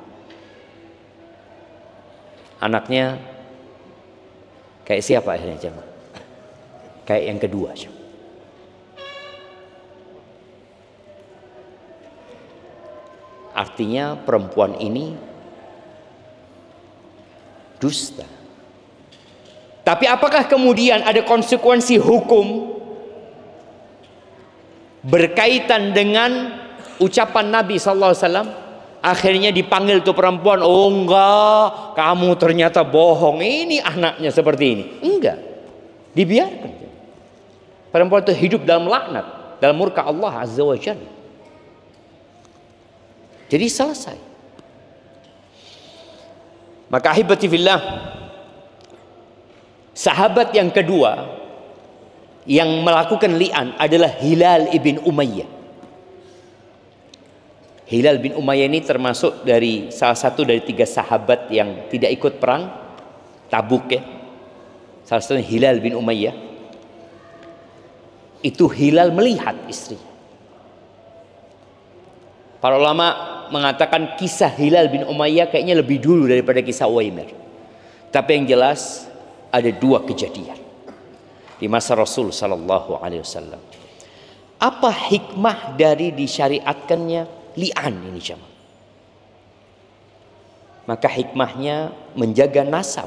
[SPEAKER 2] Anaknya kayak siapa akhirnya jemaah? Kayak yang kedua. Artinya perempuan ini dusta. Tapi apakah kemudian ada konsekuensi hukum berkaitan dengan ucapan Nabi SAW? Akhirnya dipanggil tuh perempuan, oh enggak, kamu ternyata bohong, ini anaknya seperti ini. Enggak, dibiarkan. Perempuan itu hidup dalam laknat, dalam murka Allah Azza wa Jalla. Jadi selesai. Maka ahibati fillah, sahabat yang kedua yang melakukan li'an adalah Hilal ibn Umayyah. Hilal bin Umayyah ini termasuk dari salah satu dari 3 sahabat yang tidak ikut perang Tabuk ya. Salah satunya Hilal bin Umayyah. Itu Hilal melihat istri. Para ulama mengatakan kisah Hilal bin Umayyah kayaknya lebih dulu daripada kisah Uwaimir. Tapi yang jelas ada 2 kejadian di masa Rasul sallallahu alaihi wasallam. Apa hikmah dari disyariatkannya li'an ini jemaah? Maka hikmahnya menjaga nasab.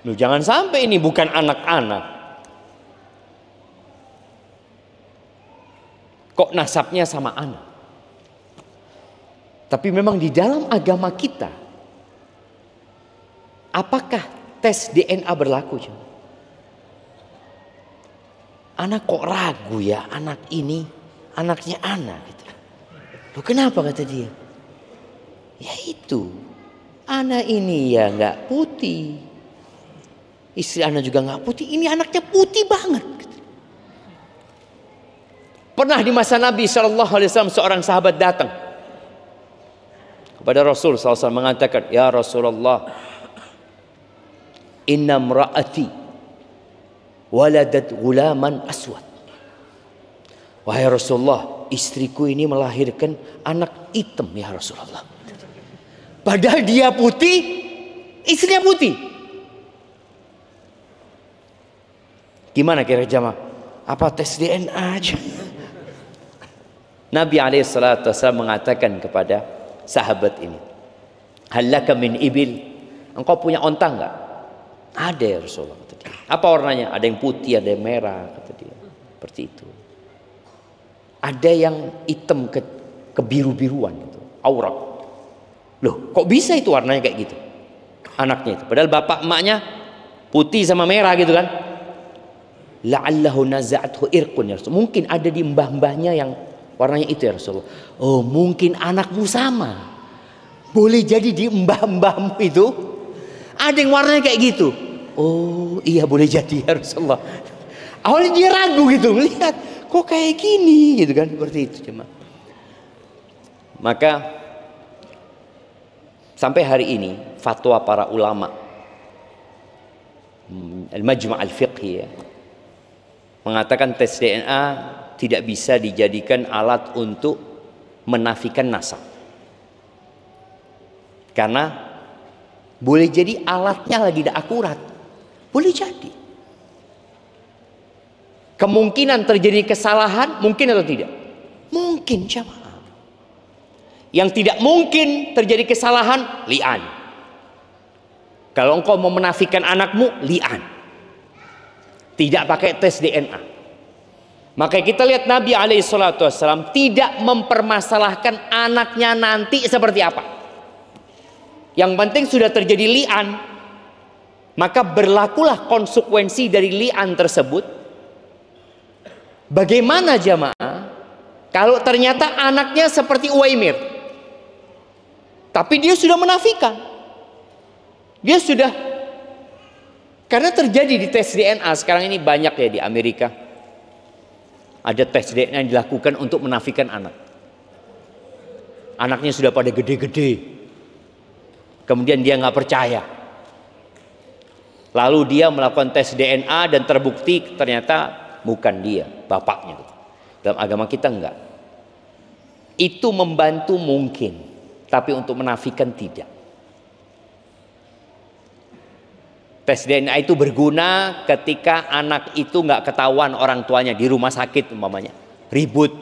[SPEAKER 2] Loh, jangan sampai ini bukan anak-anak. Kok nasabnya sama anak? Tapi memang di dalam agama kita, apakah tes DNA berlaku? Anak kok ragu ya, anak ini anaknya anak gitu. Loh, kenapa kata dia? Ya itu, anak ini ya nggak putih, istri anak juga nggak putih, ini anaknya putih banget gitu. Pernah di masa Nabi SAW seorang sahabat datang kepada Rasul SAW mengatakan, ya Rasulullah, inna mra'ati waladat gulaman aswad. Wahai Rasulullah, istriku ini melahirkan anak hitam ya Rasulullah. Padahal dia putih, istrinya putih. Gimana kira jamaah? Apa tes DNA aja? Nabi SAW mengatakan kepada sahabat ini, halaka min ibil, engkau punya onta enggak? Ada ya Rasulullah, kata dia. Apa warnanya? Ada yang putih, ada yang merah, kata dia. Seperti itu. Ada yang hitam kebiru-biruan gitu, aurat. Loh, kok bisa itu warnanya kayak gitu? Anaknya itu. Padahal bapak emaknya putih sama merah gitu kan. La'allahu naza'athu irqun ya Rasul. Mungkin ada di mbah-mbahnya yang warnanya itu ya Rasulullah. Oh, mungkin anakmu sama. Boleh jadi di mbah-mbahmu itu ada yang warnanya kayak gitu. Oh iya, boleh jadi ya Rasulullah. Awalnya dia ragu gitu, melihat kok kayak gini gitu kan, seperti itu cuma. Maka sampai hari ini fatwa para ulama Al-Majma' Al-Fiqhi ya, mengatakan tes DNA tidak bisa dijadikan alat untuk menafikan nasab. Karena boleh jadi alatnya lagi tidak akurat. Boleh jadi. Kemungkinan terjadi kesalahan mungkin atau tidak? Mungkin jamaah. Yang tidak mungkin terjadi kesalahan, li'an. Kalau engkau mau menafikan anakmu, li'an. Tidak pakai tes DNA. Maka kita lihat Nabi SAW tidak mempermasalahkan anaknya nanti seperti apa. Yang penting sudah terjadi li'an, maka berlakulah konsekuensi dari li'an tersebut. Bagaimana jamaah kalau ternyata anaknya seperti Uwaimir, tapi dia sudah menafikan, dia sudah, karena terjadi di tes DNA sekarang ini banyak ya di Amerika, ada tes DNA yang dilakukan untuk menafikan anak. Anaknya sudah pada gede-gede, kemudian dia nggak percaya, lalu dia melakukan tes DNA dan terbukti ternyata bukan dia bapaknya. Dalam agama kita enggak. Itu membantu mungkin, tapi untuk menafikan tidak. Tes DNA itu berguna ketika anak itu enggak ketahuan orang tuanya di rumah sakit umpamanya, ribut.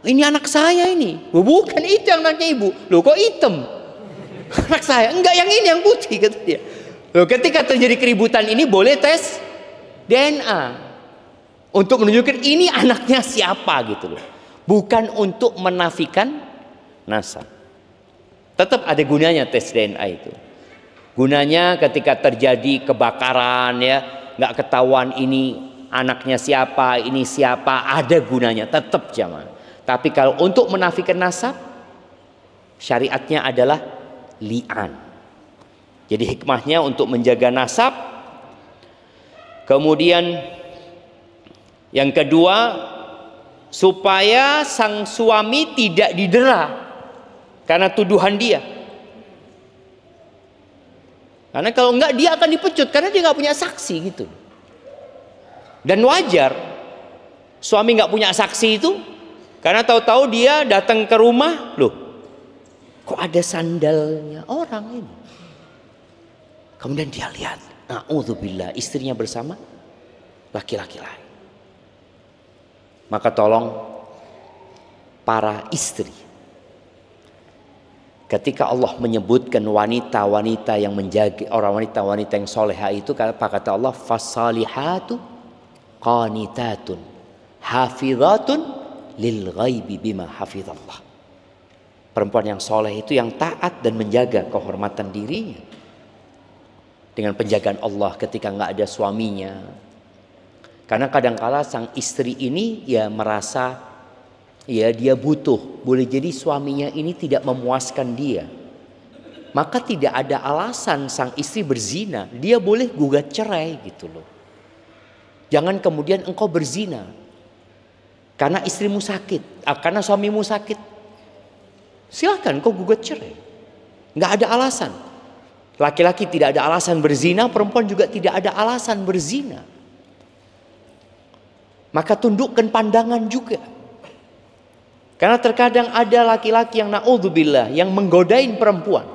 [SPEAKER 2] Ini anak saya ini. Bukan itu anaknya ibu. Loh kok hitam? Anak saya. Enggak, yang ini yang putih kata dia. Loh, ketika terjadi keributan ini boleh tes DNA. Untuk menunjukkan ini anaknya siapa gitu loh. Bukan untuk menafikan nasab. Tetap ada gunanya tes DNA itu. Gunanya ketika terjadi kebakaran ya, nggak ketahuan ini anaknya siapa, ini siapa, ada gunanya tetap jamaah. Tapi kalau untuk menafikan nasab, Syariatnya adalah li'an. Jadi hikmahnya untuk menjaga nasab. Kemudian yang kedua, supaya sang suami tidak didera karena tuduhan dia. Karena kalau enggak dia akan dipecut karena dia nggak punya saksi gitu. Dan wajar suami nggak punya saksi itu karena tahu-tahu dia datang ke rumah, loh, kok ada sandalnya orang ini. Kemudian dia lihat, na'udzubillah, istrinya bersama laki-laki lain. Maka tolong para istri, ketika Allah menyebutkan wanita-wanita yang menjaga, orang wanita-wanita yang soleha itu, apa kata Allah? Fasalihatu qanitatun hafizatun lil ghaibi bima hafizallah. Perempuan yang soleh itu yang taat dan menjaga kehormatan dirinya dengan penjagaan Allah ketika nggak ada suaminya. Karena kadangkala sang istri ini ya merasa ya dia butuh, boleh jadi suaminya ini tidak memuaskan dia. Maka tidak ada alasan sang istri berzina, dia boleh gugat cerai gitu loh. Jangan kemudian engkau berzina karena istrimu sakit, karena suamimu sakit. Silakan kau gugat cerai. Nggak ada alasan. Laki-laki tidak ada alasan berzina, perempuan juga tidak ada alasan berzina. Maka tundukkan pandangan juga. Karena terkadang ada laki-laki yang na'udzubillah yang menggodain perempuan.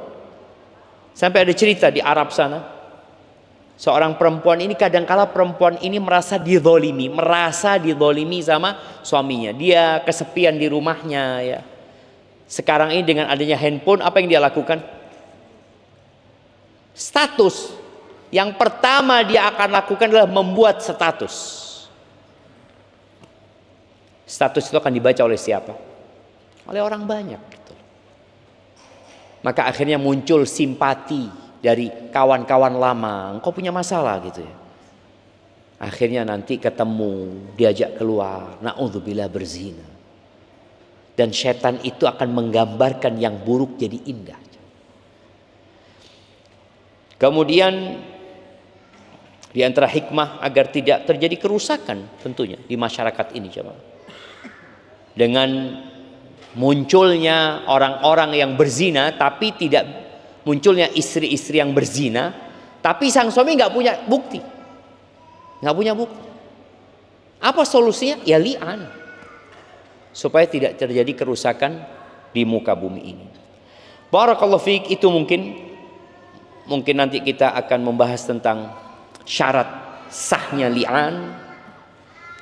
[SPEAKER 2] Sampai ada cerita di Arab sana. Seorang perempuan ini kadangkala perempuan ini merasa dizolimi sama suaminya. Dia kesepian di rumahnya ya. Sekarang ini dengan adanya handphone, apa yang dia lakukan? Status. Yang pertama dia akan lakukan adalah membuat status. Status itu akan dibaca oleh siapa? Oleh orang banyak gitu. Maka akhirnya muncul simpati dari kawan-kawan lama. Engkau punya masalah gitu ya. Akhirnya nanti ketemu, diajak keluar, na'udzubillah berzina. Dan setan itu akan menggambarkan yang buruk jadi indah. Kemudian di antara hikmah agar tidak terjadi kerusakan tentunya di masyarakat ini jemaah. Dengan munculnya orang-orang yang berzina tapi tidak munculnya istri-istri yang berzina tapi sang suami nggak punya bukti. Nggak punya bukti. Apa solusinya? Ya li'an. Supaya tidak terjadi kerusakan di muka bumi ini. Barakallahu fiik, itu mungkin nanti kita akan membahas tentang syarat sahnya li'an.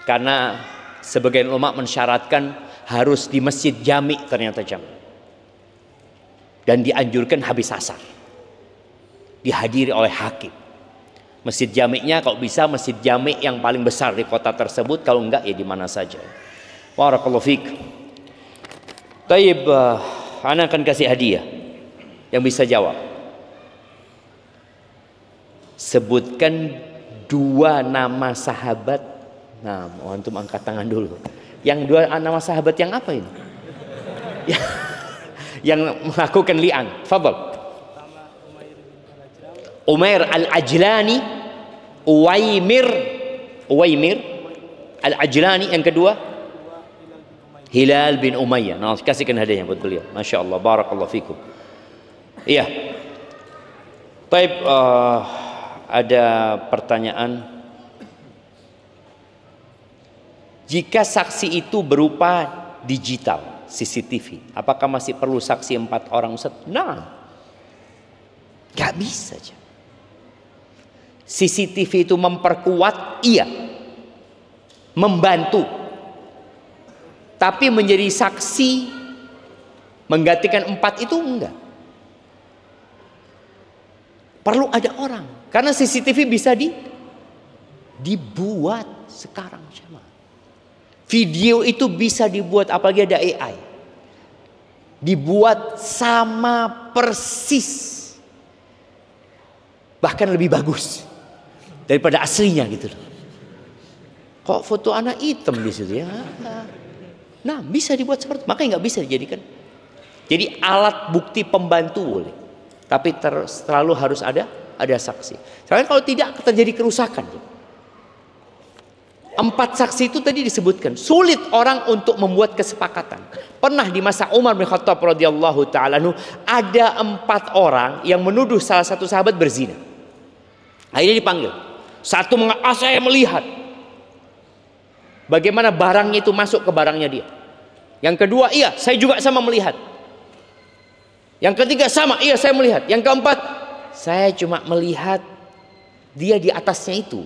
[SPEAKER 2] Karena sebagian ulama mensyaratkan harus di masjid jami ternyata jamaah. Dan dianjurkan habis asar. Dihadiri oleh hakim. Masjid jami'nya kalau bisa masjid jami' yang paling besar di kota tersebut, kalau enggak ya di mana saja. Barakallahu fiik. Taib, ana akan kasih hadiah yang bisa jawab. Sebutkan 2 nama sahabat. Nah, antum angkat tangan dulu. Yang 2 nama sahabat yang apa ini? Yang melakukan li'an. Fadhal. Umair al-Ajlani, Uwaimir al-Ajlani. Yang kedua Hilal bin Umayyah. Nah, kasihkan hadiahnya buat beliau. Masya Allah, barakallahu fikum. Iya. Baik, ada pertanyaan. Jika saksi itu berupa digital, CCTV, apakah masih perlu saksi 4 orang, Ustaz? Nah, gak bisa aja. CCTV itu memperkuat, iya, membantu, tapi menjadi saksi menggantikan 4 itu enggak. Perlu ada orang, karena CCTV bisa dibuat sekarang. Video itu bisa dibuat, apalagi ada AI, dibuat sama persis, bahkan lebih bagus daripada aslinya gitu loh. Kok foto anak hitam di situ ya? Nah, bisa dibuat seperti itu. Makanya nggak bisa dijadikan Jadi alat bukti pembantu boleh, tapi selalu harus ada saksi. Soalnya kalau tidak terjadi kerusakan. 4 saksi itu tadi disebutkan sulit orang untuk membuat kesepakatan. Pernah di masa Umar bin Khattab radhiyallahu taala ada 4 orang yang menuduh salah satu sahabat berzina. Akhirnya dipanggil. Satu mengatakan, saya melihat bagaimana barangnya itu masuk ke barangnya dia. Yang kedua, iya saya juga sama melihat. Yang ketiga sama, iya saya melihat. Yang keempat, saya cuma melihat dia di atasnya itu,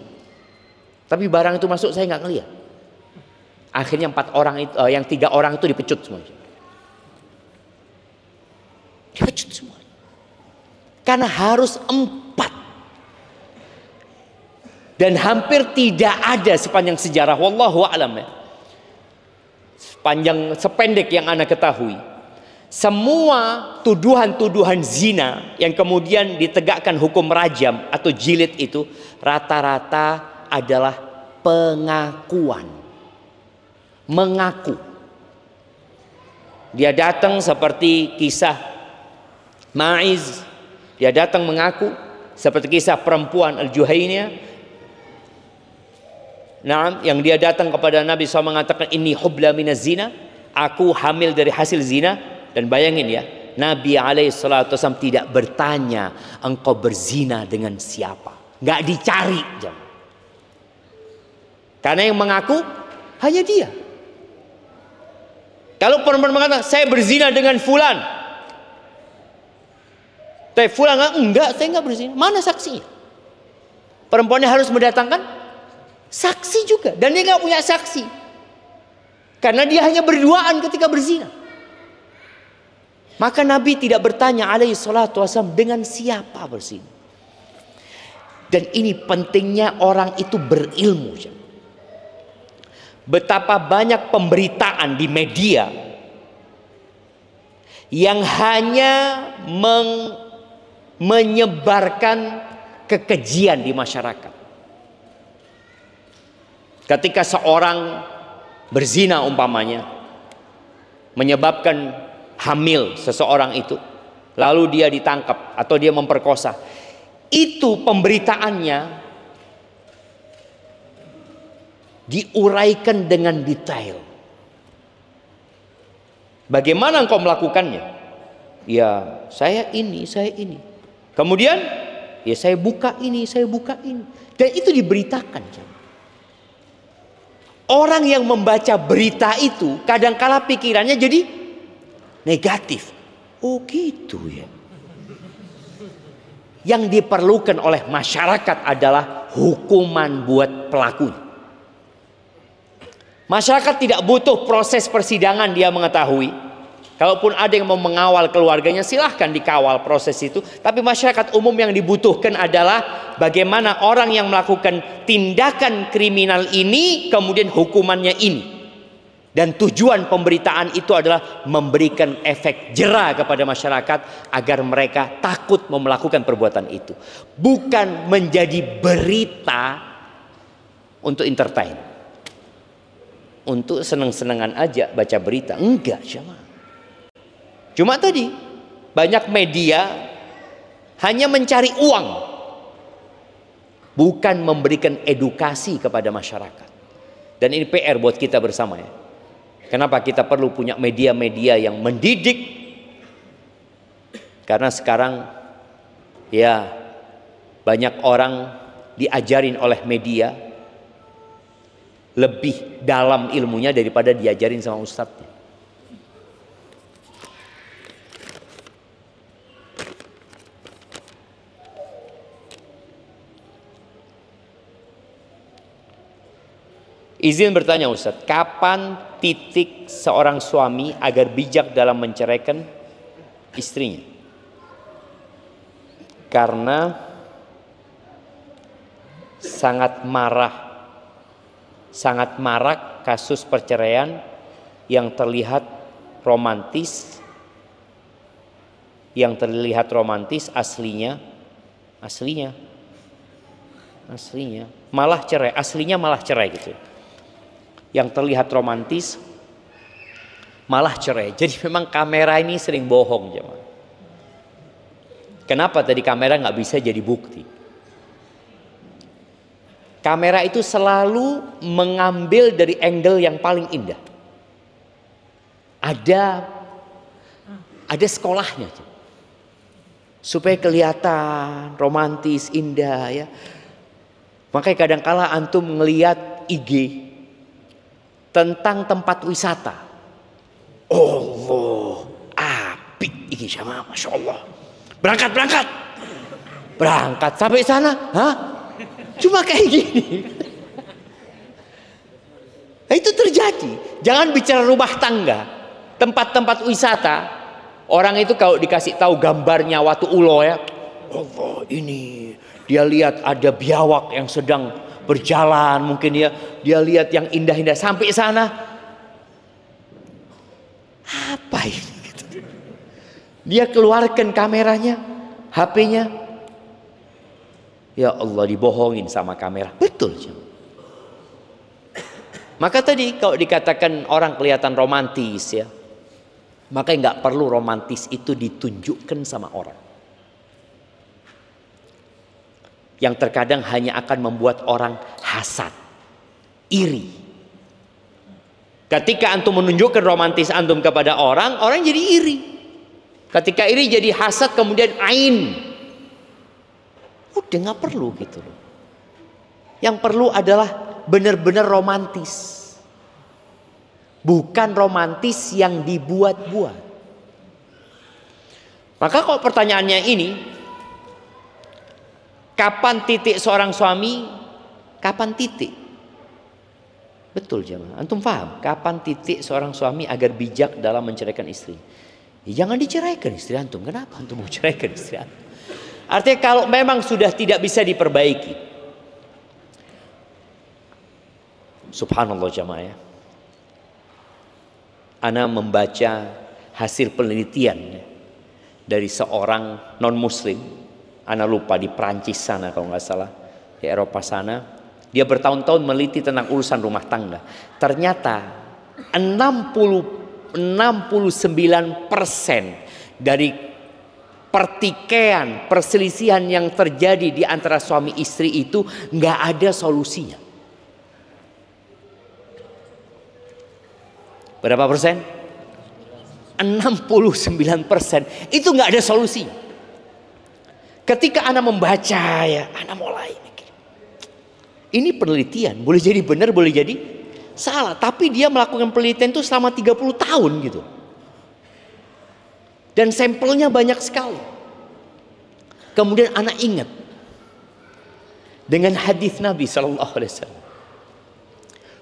[SPEAKER 2] tapi barang itu masuk saya nggak ngelihat. Akhirnya 4 orang itu, yang 3 orang itu dipecut semua. Dipecut semua. Karena harus 4. Dan hampir tidak ada sepanjang sejarah, wallahu a'lam ya, sependek yang Anda ketahui, semua tuduhan-tuduhan zina yang kemudian ditegakkan hukum rajam atau jilid itu rata-rata adalah pengakuan. Mengaku. Dia datang seperti kisah Ma'iz, dia datang mengaku seperti kisah perempuan Al-Juhainiyah. Nah, yang dia datang kepada Nabi SAW mengatakan ini hubla minaz zina, aku hamil dari hasil zina. Dan bayangin ya, Nabi SAW tidak bertanya engkau berzina dengan siapa, nggak dicari jam. Karena yang mengaku hanya dia. Kalau perempuan mengatakan saya berzina dengan fulan, tapi fulan enggak, saya enggak berzina, mana saksinya? Perempuannya harus mendatangkan saksi juga, dan dia nggak punya saksi karena dia hanya berduaan ketika berzina. Maka Nabi tidak bertanya alaihi salatu wasallam dengan siapa berzina. Dan ini pentingnya orang itu berilmu. Betapa banyak pemberitaan di media yang hanya menyebarkan kekejian di masyarakat. Ketika seorang berzina umpamanya, menyebabkan hamil seseorang itu, lalu dia ditangkap atau dia memperkosa, itu pemberitaannya diuraikan dengan detail. Bagaimana engkau melakukannya? Ya saya ini. Kemudian ya saya buka ini. Dan itu diberitakan. Orang yang membaca berita itu kadangkala pikirannya jadi negatif. Oh gitu ya. Yang diperlukan oleh masyarakat adalah hukuman buat pelakunya. Masyarakat tidak butuh proses persidangan dia mengetahui. Kalaupun ada yang mau mengawal keluarganya, silahkan dikawal proses itu. Tapi masyarakat umum yang dibutuhkan adalah bagaimana orang yang melakukan tindakan kriminal ini kemudian hukumannya ini. Dan tujuan pemberitaan itu adalah memberikan efek jera kepada masyarakat agar mereka takut melakukan perbuatan itu. Bukan menjadi berita untuk entertain, untuk seneng-senengan aja baca berita. Enggak, cuma tadi banyak media hanya mencari uang, bukan memberikan edukasi kepada masyarakat. Dan ini PR buat kita bersama ya. Kenapa kita perlu punya media-media yang mendidik? Karena sekarang ya banyak orang diajarin oleh media lebih dalam ilmunya daripada diajarin sama ustadznya. Izin bertanya Ustadz, kapan titik seorang suami agar bijak dalam menceraikan istrinya? Karena sangat marak kasus perceraian yang terlihat romantis, aslinya malah cerai, aslinya malah cerai gitu. Yang terlihat romantis malah cerai. Jadi memang kamera ini sering bohong jemaah. Kenapa tadi kamera nggak bisa jadi bukti? Kamera itu selalu mengambil dari angle yang paling indah. Ada sekolahnya, supaya kelihatan romantis, indah ya. Makanya kadang-kala antum ngelihat IG tentang tempat wisata. Allah, apik iki sama, masya Allah. Berangkat sampai sana, hah? Cuma kayak gini. Nah, itu terjadi. Jangan bicara rumah tangga, tempat-tempat wisata. Orang itu kalau dikasih tahu gambarnya waktu ulo ya, Allah ini dia lihat ada biawak yang sedang berjalan, mungkin dia lihat yang indah-indah sampai sana. Apa ini? Dia keluarkan kameranya, HP-nya. Ya Allah, dibohongin sama kamera. Betul. Maka tadi kalau dikatakan orang kelihatan romantis ya, maka nggak perlu romantis itu ditunjukkan sama orang. Yang terkadang hanya akan membuat orang hasad, iri. Ketika antum menunjukkan romantis antum kepada orang, orang jadi iri. Ketika iri jadi hasad, kemudian ain. Udah nggak perlu gitu loh. Yang perlu adalah benar-benar romantis. Bukan romantis yang dibuat-buat. Maka kalau pertanyaannya ini, kapan titik seorang suami? Kapan titik? Betul jemaah. Antum paham? Kapan titik seorang suami agar bijak dalam menceraikan istri? Ya, jangan diceraikan istri antum. Kenapa antum mau ceraikan istri antum? Artinya kalau memang sudah tidak bisa diperbaiki. Subhanallah jemaah ya. Ana membaca hasil penelitian dari seorang non muslim. Ana lupa di Prancis sana kalau nggak salah, di Eropa sana. Dia bertahun-tahun meneliti tentang urusan rumah tangga. Ternyata 69% dari pertikaian, perselisihan yang terjadi di antara suami istri itu nggak ada solusinya. Berapa persen? 69%. Itu nggak ada solusinya. Ketika Ana membaca ya, Ana mulai mikir. Ini penelitian, boleh jadi benar, boleh jadi salah. Tapi dia melakukan penelitian itu selama 30 tahun gitu. Dan sampelnya banyak sekali. Kemudian Ana ingat dengan hadis Nabi SAW.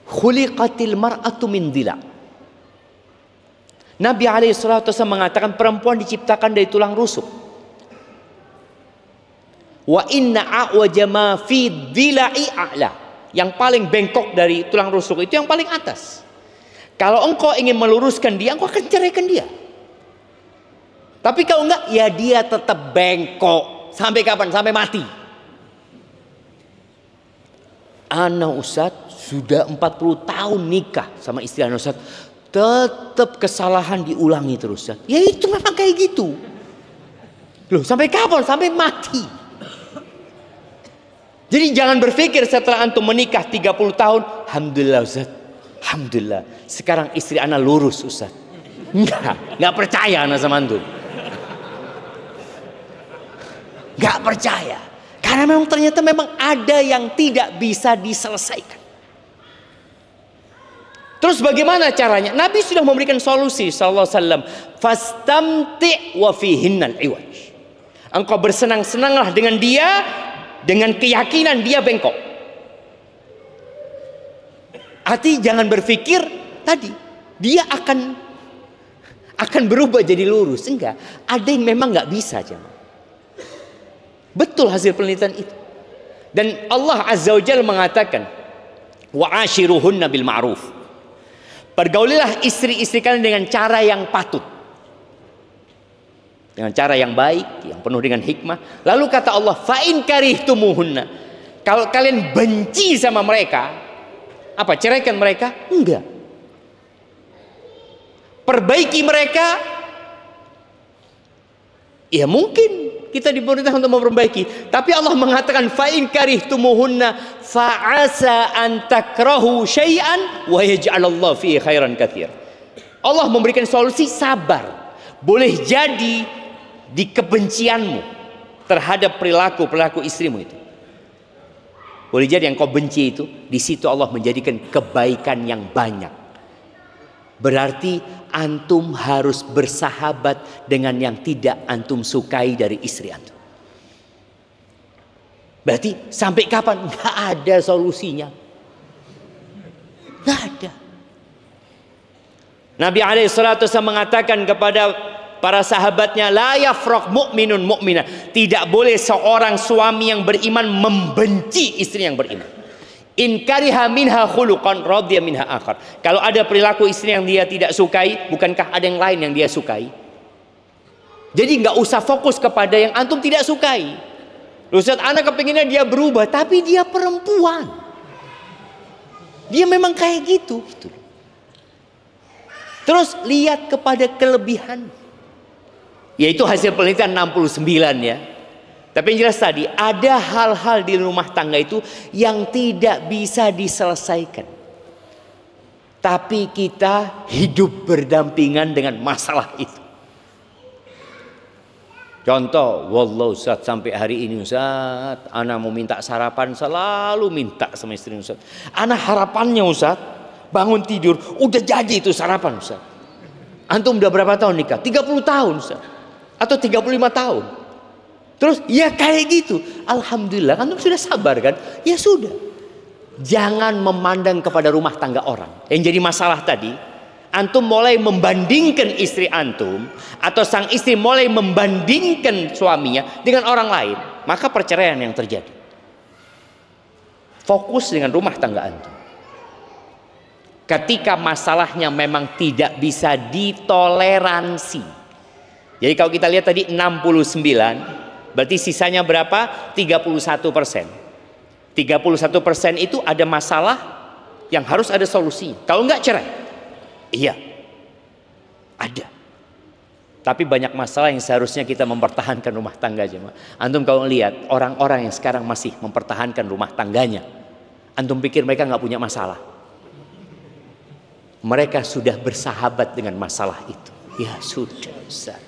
[SPEAKER 2] Khuliqatil mar'atu min dila'. Nabi SAW mengatakan perempuan diciptakan dari tulang rusuk. Wa inna a'waja ma fi dhila'i a'la. Yang paling bengkok dari tulang rusuk itu yang paling atas. Kalau engkau ingin meluruskan dia, engkau akan ceraikan dia. Tapi kalau enggak, ya dia tetap bengkok. Sampai kapan? Sampai mati. Ana Ustadz sudah 40 tahun nikah sama istri Ana Ustadz. Tetap kesalahan diulangi terus. Ya itu memang kayak gitu. Loh, sampai kapan? Sampai mati. Jadi jangan berpikir setelah antum menikah 30 tahun, alhamdulillah Ustaz. Alhamdulillah, sekarang istri ana lurus Ustaz. Enggak percaya ana sama antum. Enggak percaya. Karena memang ternyata memang ada yang tidak bisa diselesaikan. Terus bagaimana caranya? Nabi sudah memberikan solusi sallallahu alaihi wasallam. Fastamti' wa fihinnal iwaj. Engkau bersenang-senanglah dengan dia dengan keyakinan dia bengkok. Arti jangan berpikir tadi dia akan berubah jadi lurus. Enggak, ada yang memang enggak bisa jemaah. Betul hasil penelitian itu. Dan Allah Azza wa Jalla mengatakan wa ashiruhunna bil ma'ruf. Pergaulilah istri-istri kalian dengan cara yang patut. Dengan cara yang baik, yang penuh dengan hikmah. Lalu kata Allah, fa'in karihtumuhunna. Kalau kalian benci sama mereka, apa ceraikan mereka? Enggak. perbaiki mereka, ya mungkin kita diperintah untuk memperbaiki. Tapi Allah mengatakan fa in karihtumuhunna fa asa an takrahu syai'an wa yaj'alallahu fihi khairan katsir. Allah memberikan solusi, sabar. Boleh jadi di kebencianmu terhadap perilaku istrimu itu, boleh jadi yang kau benci itu, di situ Allah menjadikan kebaikan yang banyak. Berarti antum harus bersahabat dengan yang tidak antum sukai dari istri antum. Berarti sampai kapan? Nggak ada solusinya. Nggak ada. Nabi alaihissalatu wassalam mengatakan kepada para sahabatnya, la yafraq mu'minun mu'minah. Tidak boleh seorang suami yang beriman membenci istri yang beriman. In kariha minha khuluqan radhiya minha akhar. Kalau ada perilaku istri yang dia tidak sukai, bukankah ada yang lain yang dia sukai? Jadi nggak usah fokus kepada yang antum tidak sukai. Ustaz, anak kepinginnya dia berubah, tapi dia perempuan. Dia memang kayak gitu. Terus lihat kepada kelebihan. Yaitu hasil penelitian 69 ya. Tapi yang jelas tadi, ada hal-hal di rumah tangga itu yang tidak bisa diselesaikan. Tapi kita hidup berdampingan dengan masalah itu. Contoh, wallah Ustaz, sampai hari ini Ustaz, ana mau minta sarapan selalu minta sama istri Ustaz. Ana harapannya Ustaz, bangun tidur udah jadi itu sarapan Ustaz. Antum udah berapa tahun nikah? 30 tahun Ustaz. Atau 35 tahun. Terus ya kayak gitu. Alhamdulillah, antum sudah sabar kan? Ya sudah. Jangan memandang kepada rumah tangga orang. Yang jadi masalah tadi, antum mulai membandingkan istri antum, atau sang istri mulai membandingkan suaminya dengan orang lain, maka perceraian yang terjadi. Fokus dengan rumah tangga antum. Ketika masalahnya memang tidak bisa ditoleransi. Jadi kalau kita lihat tadi 69, berarti sisanya berapa? 31%. 31% itu ada masalah yang harus ada solusi. Kalau enggak cerai. Iya. Ada. Tapi banyak masalah yang seharusnya kita mempertahankan rumah tangga aja. Antum kalau lihat orang-orang yang sekarang masih mempertahankan rumah tangganya, antum pikir mereka nggak punya masalah? Mereka sudah bersahabat dengan masalah itu. Ya sudah Ustaz,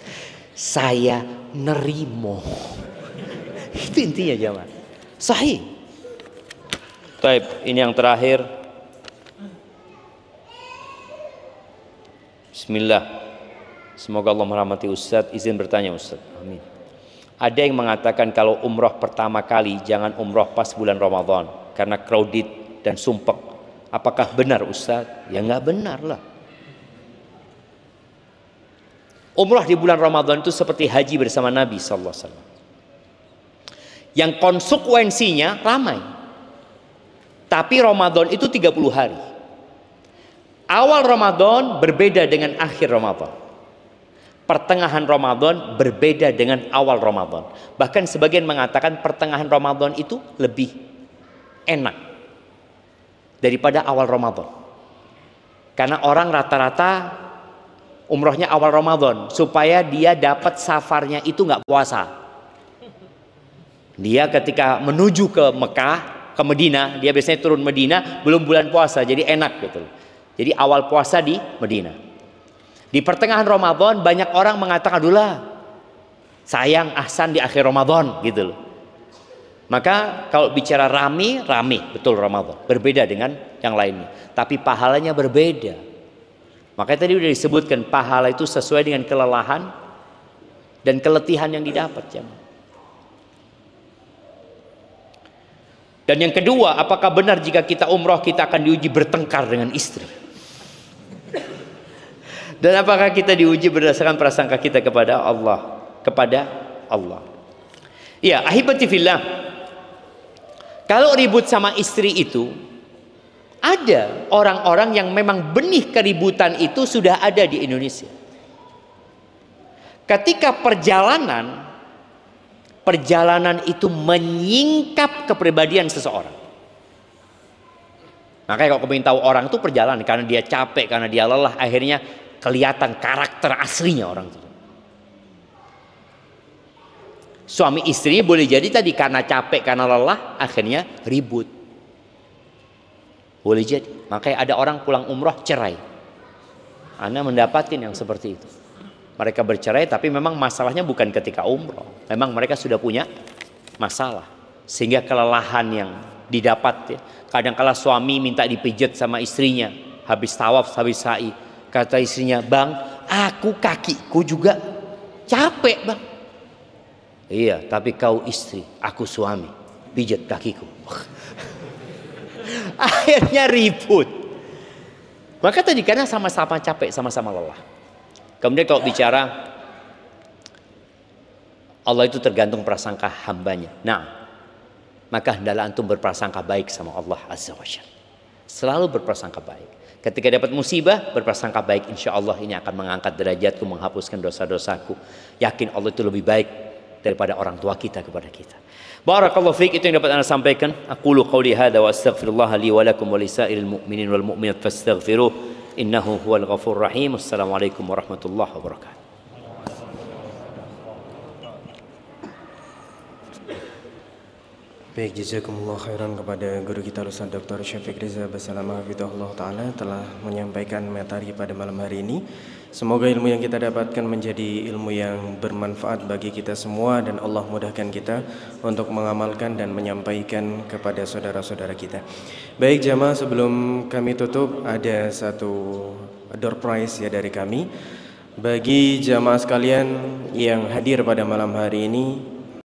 [SPEAKER 2] saya nerimo. Itu intinya jemaah. Sahih. Baik, ini yang terakhir. Bismillah. Semoga Allah merahmati Ustaz. Izin bertanya Ustaz. Amin. Ada yang mengatakan kalau umroh pertama kali jangan umroh pas bulan Ramadan karena crowded dan sumpek. Apakah benar Ustaz? Ya nggak benar lah. Umrah di bulan Ramadan itu seperti haji bersama Nabi SAW. Yang konsekuensinya ramai. Tapi Ramadan itu 30 hari. Awal Ramadan berbeda dengan akhir Ramadan. Pertengahan Ramadan berbeda dengan awal Ramadan. Bahkan sebagian mengatakan pertengahan Ramadan itu lebih enak daripada awal Ramadan. Karena orang rata-rata umrohnya awal Ramadan supaya dia dapat safarnya itu nggak puasa. Dia ketika menuju ke Mekah, ke Medina, dia biasanya turun Medina belum bulan puasa, jadi enak gitu. Jadi awal puasa di Medina. Di pertengahan Ramadan banyak orang mengatakan dulu lah, sayang ahsan di akhir Ramadan gitu loh. Maka kalau bicara rame betul Ramadan, berbeda dengan yang lainnya. Tapi pahalanya berbeda. Makanya tadi sudah disebutkan pahala itu sesuai dengan kelelahan dan keletihan yang didapat. Dan yang kedua, apakah benar jika kita umroh kita akan diuji bertengkar dengan istri? Dan apakah kita diuji berdasarkan prasangka kita kepada Allah? Kepada Allah. Ya, ahibati fillah. Kalau ribut sama istri itu, ada orang-orang yang memang benih keributan itu sudah ada di Indonesia. Ketika perjalanan itu menyingkap kepribadian seseorang. Makanya kalau kau ingin tahu orang itu perjalanan karena dia capek, karena dia lelah, akhirnya kelihatan karakter aslinya orang itu. Suami istri boleh jadi tadi karena capek, karena lelah, akhirnya ribut. Boleh jadi. Makanya ada orang pulang umroh cerai. Anda mendapatin yang seperti itu. Mereka bercerai tapi memang masalahnya bukan ketika umroh. Memang mereka sudah punya masalah. Sehingga kelelahan yang didapat ya. Kadang-kala suami minta dipijat sama istrinya. Habis tawaf, habis sa'i. Kata istrinya, "Bang, aku kakiku juga capek, Bang." "Iya, tapi kau istri, aku suami. Pijat kakiku." Akhirnya ribut. Maka tadi karena sama-sama capek, sama-sama lelah. Kemudian kalau bicara Allah itu tergantung prasangka hambanya. Nah, maka hendaklah antum berprasangka baik sama Allah Azza wa Jalla. Selalu berprasangka baik. Ketika dapat musibah, berprasangka baik. Insya Allah ini akan mengangkat derajatku, menghapuskan dosa-dosaku. Yakin Allah itu lebih baik daripada orang tua kita kepada kita. Barakallahu fiik, itu yang dapat Anda sampaikan. Aqulu qawli hadza wa astaghfirullah li wa lakum wa lisairil mu'minin wal mu'minat fastaghfiruh innahu huwal ghafurur rahim. Assalamualaikum warahmatullahi wabarakatuh.
[SPEAKER 1] Baik, jazakumullah khairan kepada guru kita Ustaz Dr. Syafiq Riza Basalamah Hafizahullah Ta'ala telah menyampaikan materi pada malam hari ini. Semoga ilmu yang kita dapatkan menjadi ilmu yang bermanfaat bagi kita semua dan Allah mudahkan kita untuk mengamalkan dan menyampaikan kepada saudara-saudara kita. Baik jamaah, sebelum kami tutup ada satu door prize ya dari kami. Bagi jamaah sekalian yang hadir pada malam hari ini,